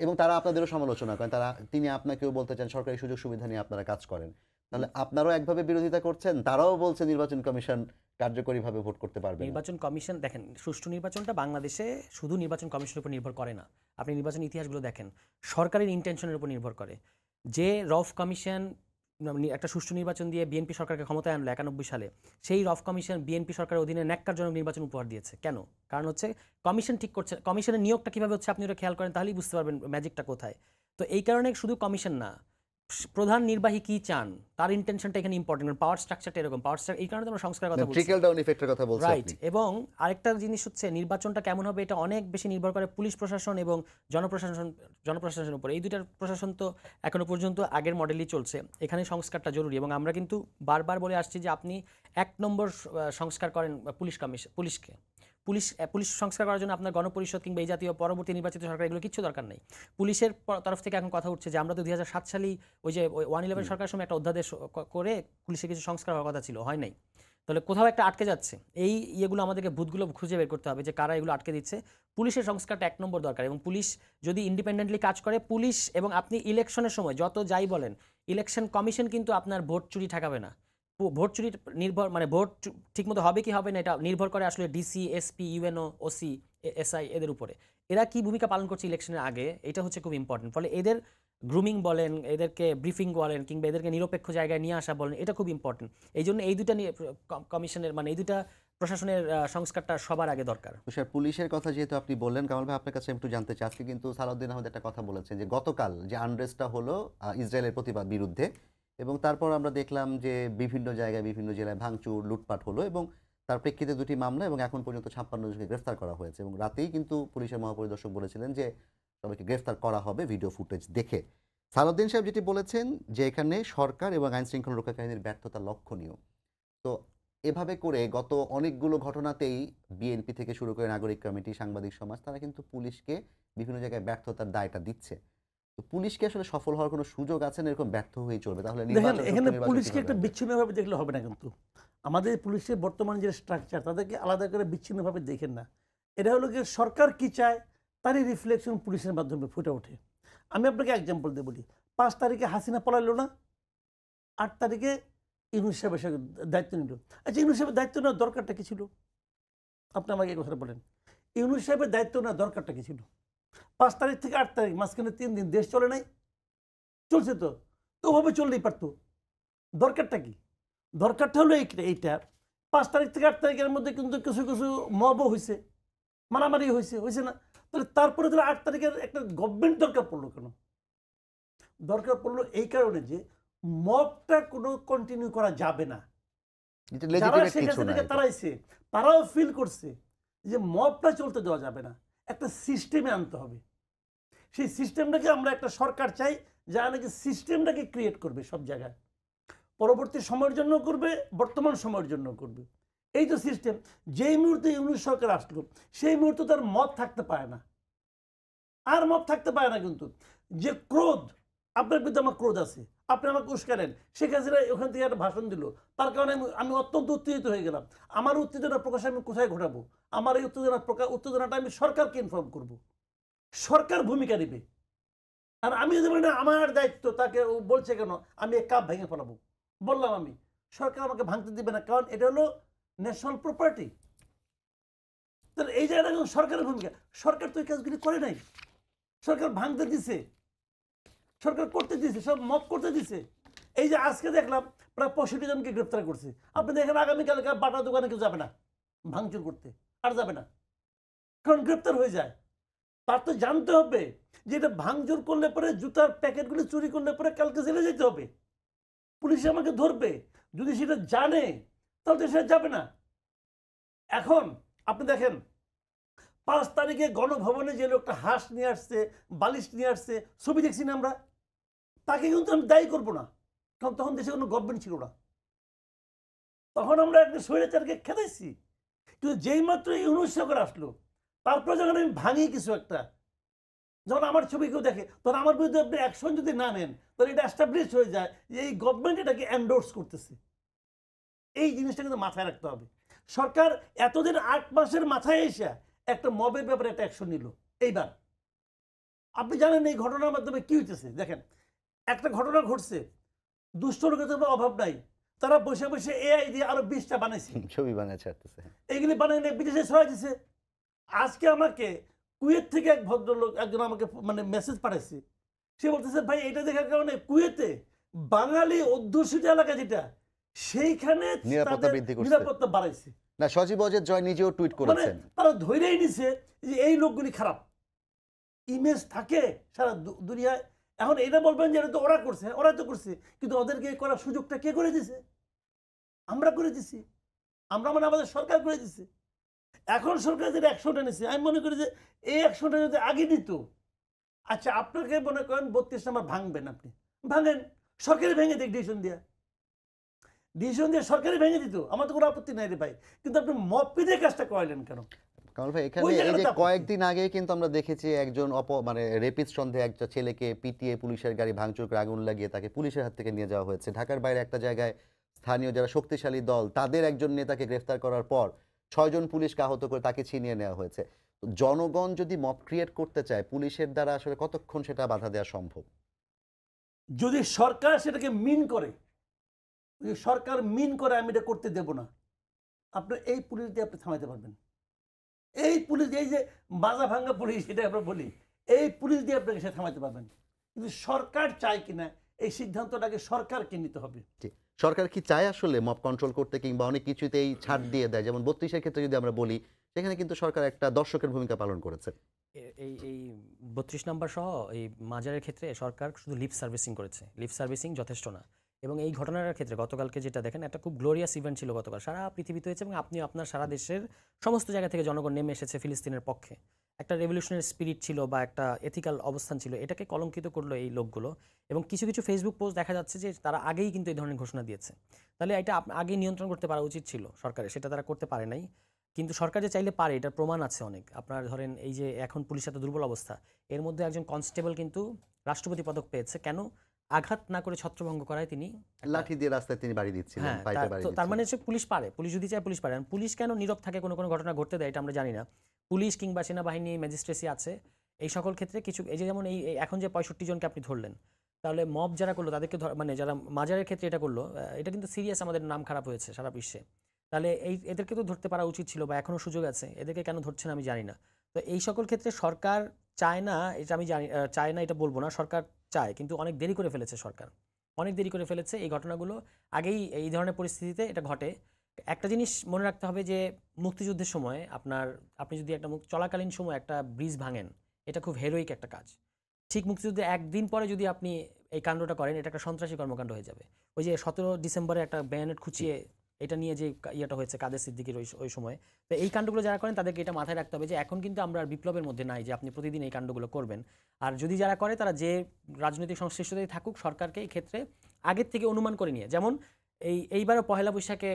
এবং তারা আপনাদেরও সমালোচনা করেন, তিনি আপনাকেও বলতে চান সরকারি সুযোগ সুবিধা নিয়ে আপনারা কাজ করেন। তাহলে আপনারাও একভাবে বিরোধিতা করছেন, তারাও বলছে নির্বাচন কমিশন কার্যকরীভাবে ভোট করতে পারবে না। নির্বাচন কমিশন দেখেন, সুষ্ঠু নির্বাচনটা বাংলাদেশে শুধু নির্বাচন কমিশনের উপর নির্ভর করে না। আপনি নির্বাচন ইতিহাসগুলো দেখেন, সরকারের ইন্টেনশনের উপর নির্ভর করে। যে রফ কমিশন একটা সুষ্ঠু নির্বাচন দিয়ে বিএনপি সরকারকে ক্ষমতায় আনলো 91 সালে, সেই রফ কমিশন বিএনপি সরকারের অধীনে ন্যাক্কারজনক নির্বাচন উপহার দিয়েছে। কেন? কারণ হচ্ছে কমিশন ঠিক করছে, কমিশনের নিয়োগটা কীভাবে হচ্ছে আপনি ওটা খেয়াল করেন, তাহলেই বুঝতে পারবেন ম্যাজিকটা কোথায়। তো এই কারণে শুধু কমিশন না, প্রধান নির্বাহী কি চান তার ইন্টেনশনটা এখানে ইম্পর্টেন্ট। পাওয়ার স্ট্রাকচারটা এরকম, পাওয়ার স্ট্রাকচার, এই কারণে আমরা সংস্কারের কথা বলছি, ট্রিকল ডাউন ইফেক্টের কথা বলছি রাইট। আপনি। এবং আরেকটা জিনিস হচ্ছে নির্বাচনটা কেমন হবে এটা অনেক বেশি নির্ভর করে পুলিশ প্রশাসন এবং জনপ্রশাসনের উপর। এই দুইটার প্রশাসন তো এখনো পর্যন্ত আগের মডেলই চলছে, এখানে সংস্কারটা জরুরি। এবং আমরা কিন্তু বারবার বলে আসছি যে আপনি 1 নম্বর সংস্কার করেন পুলিশকে, পুলিশ সংস্কার করার জন্য আপনার গণপরিষদ কিংবা এই জাতীয় পরবর্তী নির্বাচিত সরকার এগুলো কিচ্ছু দরকার নেই। পুলিশের তরফ থেকে এখন কথা উঠছে যে আমরা তো 2007 সালেই ওই যে 111 সরকারের সময় একটা অধ্যাদেশ করে পুলিশের কিছু সংস্কার হওয়ার কথা ছিল, হয় নাই। তো তাহলে কোথাও একটা আটকে যাচ্ছে। এই ইয়েগুলো আমাদেরকে ভূতগুলো খুঁজে বের করতে হবে যে কারা এগুলো আটকে দিচ্ছে। পুলিশের সংস্কারটা ১ নম্বর দরকার, এবং পুলিশ যদি ইন্ডিপেন্ডেন্টলি কাজ করে, পুলিশ এবং আপনি ইলেকশনের সময় যত যাই বলেন, ইলেকশন কমিশন কিন্তু আপনার ভোট চুরি ঠেকাবে না। ভোট চুরি নির্ভর মানে ঠিকমতো হবে কি হবে না এটা নির্ভর করে আসলে DC, SP, UNO, OC, SI এদের উপরে। এরা কি ভূমিকা পালন করছে ইলেকশনের আগে, এটা হচ্ছে খুব ইম্পর্টেন্ট। ফলে এদের গ্রুমিং বলেন, এদেরকে ব্রিফিং বলেন, কিংবা এদেরকে নিরপেক্ষ জায়গায় নিয়ে আসা বলেন, এটা খুব ইম্পর্টেন্ট। এই জন্য এই দুটা নিয়ে কমিশনের মানে এই দুটা প্রশাসনের সংস্কারটা সবার আগে দরকার। তুষার, পুলিশের কথা যেহেতু আপনি বললেন, কামাল ভাই আপনার কাছে একটু জানতে চাই, আজকে কিন্তু সালাউদ্দিন আহমেদ একটা কথা বলেছেন যে গতকাল যে আনরেস্টটা হলো ইসরায়েলের প্রতিবাদ বিরুদ্ধে, এবং তারপর আমরা দেখলাম যে বিভিন্ন জায়গায় বিভিন্ন জেলায় ভাঙচুর লুটপাট হলো, এবং তার প্রেক্ষিতে ২টি মামলা এবং এখন পর্যন্ত ৫৬ জনকে গ্রেফতার করা হয়েছে, এবং রাতেই কিন্তু পুলিশের মহাপরিদর্শক বলেছিলেন যে সবাইকে গ্রেফতার করা হবে ভিডিও ফুটেজ দেখে। সালাউদ্দিন সাহেব যেটি বলেছেন যে এখানে সরকার এবং আইন শৃঙ্খলা রক্ষাকারীদের ব্যর্থতা লক্ষণীয়। তো এভাবে করে গত অনেকগুলো ঘটনাতেই বিএনপি থেকে শুরু করে নাগরিক কমিটি, সাংবাদিক সমাজ, তারা কিন্তু পুলিশকে বিভিন্ন জায়গায় ব্যর্থতার দায়টা দিচ্ছে। তো পুলিশকে আসলে সফল হওয়ার কোনো সুযোগ আছে না, এরকম ব্যর্থ হয়েই চলবে? তাহলে দেখেন, নির্বাচন, এখানে নির্বাচন পুলিশকে কিভাবে একটা হবে? বিচ্ছিন্নভাবে দেখলে হবে না। কিন্তু আমাদের পুলিশের বর্তমান যে স্ট্রাকচার, তাদেরকে আলাদা করে বিচ্ছিন্নভাবে দেখেন না। এটা হলো কি, সরকার কি চায় তারই রিফ্লেকশন পুলিশের মাধ্যমে ফুটে ওঠে। আমি আপনাকে এক্সাম্পল দিয়ে বলি। ৫ তারিখে হাসিনা পলাইলো না, ৮ তারিখে ইউনূস সাহেব এসে দায়িত্ব নিল। আচ্ছা, ইউনূস সাহেবের দায়িত্ব নেওয়ার দরকারটা কি ছিল? আপনি আমাকে এই কথাটা বলেন। ইউনূস সাহেবের দায়িত্ব নেওয়ার দরকারটা কি ছিল? ৫ তারিখ থেকে ৮ তারিখ মাঝখানে ৩ দিন দেশ চলে নাই? চলছে তো, তো ওভাবে চললেই পারতো। দরকারটা কি? দরকারটা হলো এইটা ৫ তারিখ থেকে ৮ তারিখের মধ্যে কিন্তু কিছু কিছু মবও হয়েছে, মারামারি হয়েছে না? তাহলে তারপরে তাহলে ৮ তারিখের একটা গভর্নমেন্ট দরকার পড়লো কেন? দরকার পড়লো এই কারণে যে মবটা কোনো কন্টিনিউ করা যাবে না। এটা যারা legitimate শেখ কিছু না হাসিনাকে এটা। তাড়াইছে তারাও ফিল করছে যে মবটা চলতে দেওয়া যাবে না, একটা সিস্টেমে আনতে হবে। সেই সিস্টেমটাকে আমরা একটা সরকার চাই যা নাকি সিস্টেমটাকে ক্রিয়েট করবে সব জায়গায়, পরবর্তী সময়ের জন্য করবে, বর্তমান সময়ের জন্য করবে। এই তো সিস্টেম। যেই মুহূর্তে ইউনূস সরকার আসলো সেই মুহূর্তে তার মত থাকতে পারে না, আর মত থাকতে পারে না। কিন্তু যে ক্রোধ, আপনার বিরুদ্ধে আমার ক্রোধ আছে, আপনি আমাকে উস্কালেন, শেখ হাসিনা ওখান থেকে একটা ভাষণ দিল, তার কারণে আমি অত্যন্ত উত্তেজিত হয়ে গেলাম। আমার উত্তেজনা প্রকাশ আমি কোথায় ঘটাবো? আমার এই উত্তেজনাটা আমি সরকারকে ইনফর্ম করব, সরকার ভূমিকা নেবে। আর আমি যদি বলি না আমার দায়িত্ব, তাকে ও বলছে কেন, আমি এক কাপ ভেঙে ফেলাবো, বললাম আমি, সরকার আমাকে ভাঙতে দিবে না, কারণ এটা হলো ন্যাশনাল প্রপার্টি। তাহলে এই জায়গাটা কিন্তু সরকারের ভূমিকা। সরকার তো এই কাজগুলি করে নাই, সরকার ভাঙতে দিছে, সরকার করতে দিছে, সব মত করতে দিছে। এই যে আজকে দেখলাম প্রায় 65 জনকে গ্রেপ্তার করছে। আপনি দেখেন আগামীকালকে বাটা দোকানে কেউ যাবে না ভাঙচুর করতে, আর যাবে না, কারণ গ্রেপ্তার হয়ে যায়। তার তো জানতে হবে যে এটা ভাঙচুর করলে পরে, জুতার প্যাকেটগুলি চুরি করলে পরে কালকে জেলে যেতে হবে, পুলিশ আমাকে ধরবে। যদি সেটা জানে তাহলে সেটা যাবে না। এখন আপনি দেখেন ৫ তারিখে গণভবনে যে লোকটা হাঁস নিয়ে আসছে, বালিশ নিয়ে আসছে, ছবি দেখছি না আমরা, তাকে কিন্তু আমি দায়ী করবো না, কারণ তখন দেশে কোনো গভর্নমেন্ট ছিল না, তখন আমরা একটা স্বৈরাচারকে খেতেছি। কিন্তু যেই মাত্র ইউনূস সরকার আসলো, তারপরে যখন আমি ভাঙি কিছু একটা, যখন আমার ছবি কেউ দেখে, তখন আমার বিরুদ্ধে আপনি অ্যাকশন যদি না নেন, তাহলে এটা এস্টাবলিশ হয়ে যায় যে এই গভর্নমেন্ট এটাকে এন্ডোর্স করতেছে। এই জিনিসটা কিন্তু মাথায় রাখতে হবে। সরকার এতদিন ৮ মাসের মাথায় এসে একটা মবের ব্যাপারে একটা অ্যাকশন নিল। এইবার আপনি জানেন এই ঘটনার মাধ্যমে কি হইতেছে। দেখেন, একটা ঘটনা ঘটছে, দুষ্ট লোকের তো অভাব নাই, তারা বসে বসে এআই দিয়ে আরো 20টা বানাইছে, ছবি বানায় ছাড়তেছে। এইগুলি বানাই নিয়ে বিদেশে ছড়াই দিছে। আজকে আমাকে কুয়েত থেকে এক ভদ্রলোক একজন আমাকে মানে মেসেজ পাঠাইছে, সে বলতেছে ভাই এটা দেখার কারণে কুয়েতে বাঙালি অধ্যুষিত এলাকা যেটা, সেইখানে নিরাপত্তা তাদের বৃদ্ধি করছে। নিরাপত্তা বাড়াইছে। না, সজীব অজেদ জয় নিজেও টুইট মানে করেছেন। তারা ধৈর্যই নিছে যে এই লোকগুলি খারাপ, ইমেজ থাকে সারা দুনিয়ায়। এখন এটা বলবেন যে এটা তো ওরা করছে, ওরা তো করছে, কিন্তু ওদেরকে করার সুযোগটা কে করে দিছে? আমরা করে দিছি, আমরা মানে আমাদের সরকার করে দিছে। এখন সরকার যে অ্যাকশনটা নিছে, আমি মনে করি যে এই অ্যাকশনটা যদি আগে নিত, আচ্ছা আপনাকে মনে করেন 32 নাম্বার ভাঙবেন, আপনি ভাঙেন, সরকারি ভেঙে দিক ডিসিশন দিয়ে সরকারি ভেঙে দিত, আমার তো কোনো আপত্তি নাই রে ভাই, কিন্তু আপনি মব পিটে কাজটা করাইলেন কেন? কামাল ভাই, এখানে ওই এই যে জায়গাটা আপত্তি। কয়েকদিন আগে কিন্তু আমরা দেখেছি একজন মানে রেপিস্ট সন্দেহে একটা ছেলেকে পিটিয়ে পুলিশের গাড়ি ভাঙচুর করে আগুন লাগিয়ে তাকে পুলিশের হাত থেকে নিয়ে যাওয়া হয়েছে। ঢাকার বাইরে একটা জায়গায় স্থানীয় যারা শক্তিশালী দল তাদের একজন নেতাকে গ্রেফতার করার পর 6 জন পুলিশকে আহত করে তাকে ছিনিয়ে নেওয়া হয়েছে। তো জনগণ যদি মব ক্রিয়েট করতে চায় পুলিশের দ্বারা আসলে কতক্ষণ সেটা বাধা দেওয়া সম্ভব? যদি সরকার সেটাকে মিন করে, যদি সরকার মিন করে আমি এটা করতে দেব না, আপনার এই পুলিশ দিয়ে আপনি থামাইতে পারবেন। এই পুলিশ, এই যে মাজা ভাঙ্গা পুলিশ এটা আমরা বলি, এই পুলিশ দিয়ে আপনাকে সে থামাইতে পারবেন। কিন্তু সরকার চায় কিনা এই সিদ্ধান্তটাকে সরকারকে নিতে হবে। সরকার কি চায় আসলে মব কন্ট্রোল করতে, কিংবা অনেক কিছুতেই ছাড় দিয়ে দেয়? যেমন 32-এর ক্ষেত্রে যদি আমরা বলি, সেখানে কিন্তু সরকার একটা দর্শকের ভূমিকা পালন করেছে। এই 32 নাম্বার সহ এই মাজারের ক্ষেত্রে সরকার শুধু লিপ সার্ভিসিং করেছে। লিপ সার্ভিসিং যথেষ্ট না। এবং এই ঘটনার ক্ষেত্রে গতকালকে যেটা দেখেন, একটা খুব গ্লোরিয়াস ইভেন্ট ছিল গতকাল, সারা পৃথিবীতে হয়েছে এবং আপনি আপনার সারা দেশের সমস্ত জায়গা থেকে জনগণ নেমে এসেছে ফিলিস্তিনের পক্ষে। একটা রেভলিউশনারি স্পিরিট ছিল বা একটা এথিক্যাল অবস্থান ছিল, এটাকে কলঙ্কিত করলো এই লোকগুলো। এবং কিছু কিছু ফেসবুক পোস্ট দেখা যাচ্ছে যে তারা আগেই কিন্তু এই ধরনের ঘোষণা দিয়েছে। তাহলে এটা আগেই নিয়ন্ত্রণ করতে পারা উচিত ছিল সরকারের, সেটা তারা করতে পারে নাই। কিন্তু সরকার যে চাইলে পারে, এটার প্রমাণ আছে অনেক। আপনার ধরেন এই যে এখন পুলিশের এত দুর্বল অবস্থা, এর মধ্যে একজন কনস্টেবল কিন্তু রাষ্ট্রপতি পদক পেয়েছে। কেন? আঘাত না করে ছত্রভঙ্গ করায় তিনি লাঠি দিয়ে রাস্তায় তিনি বাড়ি দিচ্ছিলেন, হ্যাঁ, পাইপে বাড়ি তার দিচ্ছিলেন। মানে হচ্ছে পুলিশ পারে, পুলিশ যদি চায় পুলিশ পারে। আর পুলিশ কেন নীরব থাকে কোনো কোনো ঘটনা ঘটতে দেয়, এটা আমরা জানি না। পুলিশ কিংবা সেনাবাহিনী, ম্যাজিস্ট্রেসি আছে, এই সকল ক্ষেত্রে কিছু, এই যে যেমন এই এখন যে 65 জনকে আপনি ধরলেন, তাহলে মব যারা করলো তাদেরকে মানে যারা মাজারের ক্ষেত্রে এটা করলো, এটা কিন্তু সিরিয়াস, আমাদের নাম খারাপ হয়েছে সারা বিশ্বে। তাহলে এদেরকে তো ধরতে পারা উচিত ছিল, বা এখনও সুযোগ আছে, এদেরকে কেন ধরছেন আমি জানি না। তো এই সকল ক্ষেত্রে সরকার চায় না, এটা আমি জানি, চায় না এটা বলবো না, সরকার চায়, কিন্তু অনেক দেরি করে ফেলেছে সরকার, অনেক দেরি করে ফেলেছে। এই ঘটনাগুলো আগেই এই ধরনের পরিস্থিতিতে এটা ঘটে। একটা জিনিস মনে রাখতে হবে যে মুক্তিযুদ্ধের সময় আপনি যদি একটা চলাকালীন সময় একটা ব্রিজ ভাঙেন, এটা খুব হেরোইক একটা কাজ। ঠিক মুক্তিযুদ্ধে একদিন পরে যদি আপনি এই কাণ্ডটা করেন, এটা একটা সন্ত্রাসী কর্মকাণ্ড হয়ে যাবে। ওই যে 17 ডিসেম্বরে একটা ব্যানেট খুঁচিয়ে এটা নিয়ে যে ইয়েটা হয়েছে কাদের সিদ্দিকীর ওই সময়, তো এই কাণ্ডগুলো যারা করেন তাদেরকে এটা মাথায় রাখতে হবে যে এখন কিন্তু আমরা আর বিপ্লবের মধ্যে নাই যে আপনি প্রতিদিন এই কাণ্ডগুলো করবেন। আর যদি যারা করে তারা যে রাজনৈতিক সংশ্লিষ্টতায় থাকুক, সরকারকে এই ক্ষেত্রে আগের থেকে অনুমান করে নিয়ে, যেমন এইবারও পহেলা বৈশাখে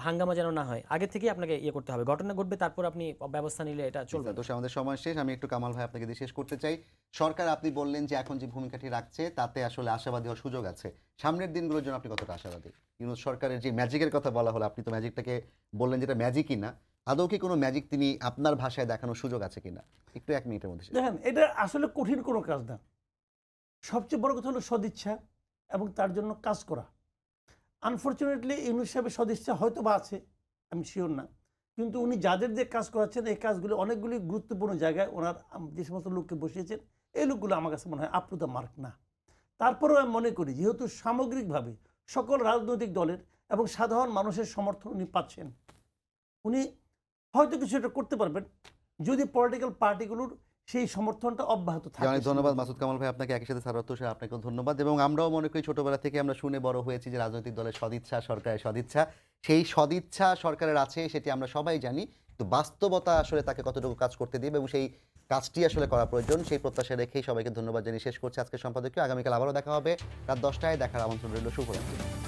হাঙ্গামা যেন না হয়, আগের থেকেই আপনাকে ইয়ে করতে হবে, ঘটনা ঘটবে তারপর আপনি ব্যবস্থা নিলে এটা চলবে। তো আমাদের সময় শেষ। আমি একটু কামাল ভাই আপনাকে দিয়ে শেষ করতে চাই। সরকার, আপনি বললেন যে এখন যে ভূমিকাটি রাখছে তাতে আসলে আশাবাদী হওয়ার সুযোগ আছে। সামনের দিনগুলোর জন্য আপনি কতটা আশাবাদী? ইউনূস সরকারের যে ম্যাজিকের কথা বলা হলো, আপনি তো ম্যাজিকটাকে বললেন যেটা ম্যাজিকই না, আদৌ কি কোনো ম্যাজিক তিনি আপনার ভাষায় দেখানোর সুযোগ আছে কিনা? একটু 1 মিনিটের মধ্যে শেষ। দেখেন, এটা আসলে কঠিন কোনো কাজ না। সবচেয়ে বড় কথা হলো সদিচ্ছা এবং তার জন্য কাজ করা। আনফর্চুনেটলি ইউনূস সাহেবের সদিচ্ছা হয়তো বা আছে, আমি শিওর না, কিন্তু উনি যাদের দিয়ে কাজ করাচ্ছেন এই কাজগুলো অনেকগুলি গুরুত্বপূর্ণ জায়গায় ওনার যে সমস্ত লোককে বসিয়েছেন, এই লোকগুলো আমার কাছে মনে হয় আপ টু দ্য মার্ক না। তারপরেও আমি মনে করি যেহেতু সামগ্রিকভাবে সকল রাজনৈতিক দলের এবং সাধারণ মানুষের সমর্থন উনি পাচ্ছেন, উনি হয়তো কিছু একটা করতে পারবেন যদি পলিটিক্যাল পার্টিগুলোর সেই সমর্থনটা অব্যাহত থাকে। অনেক ধন্যবাদ মাসুদ কামাল ভাই আপনাকে, একই সাথে সারওয়ার তুষার আপনাকেও ধন্যবাদ। এবং আমরাও মনে করি ছোটবেলা থেকে আমরা শুনে বড় হয়েছি যে রাজনৈতিক দলের সদিচ্ছা, সরকারের সদিচ্ছা, সেই সদিচ্ছা সরকারের আছে সেটি আমরা সবাই জানি, কিন্তু বাস্তবতা আসলে তাকে কতটুকু কাজ করতে দিবে এবং সেই কাজটি আসলে করা প্রয়োজন, সেই প্রত্যাশা রেখেই সবাইকে ধন্যবাদ জানিয়ে শেষ করছি আজকের সম্পাদকীয়। আগামীকাল আবারও দেখা হবে রাত 10টায়, দেখার আমন্ত্রণ রইল। শুভরাত্রি।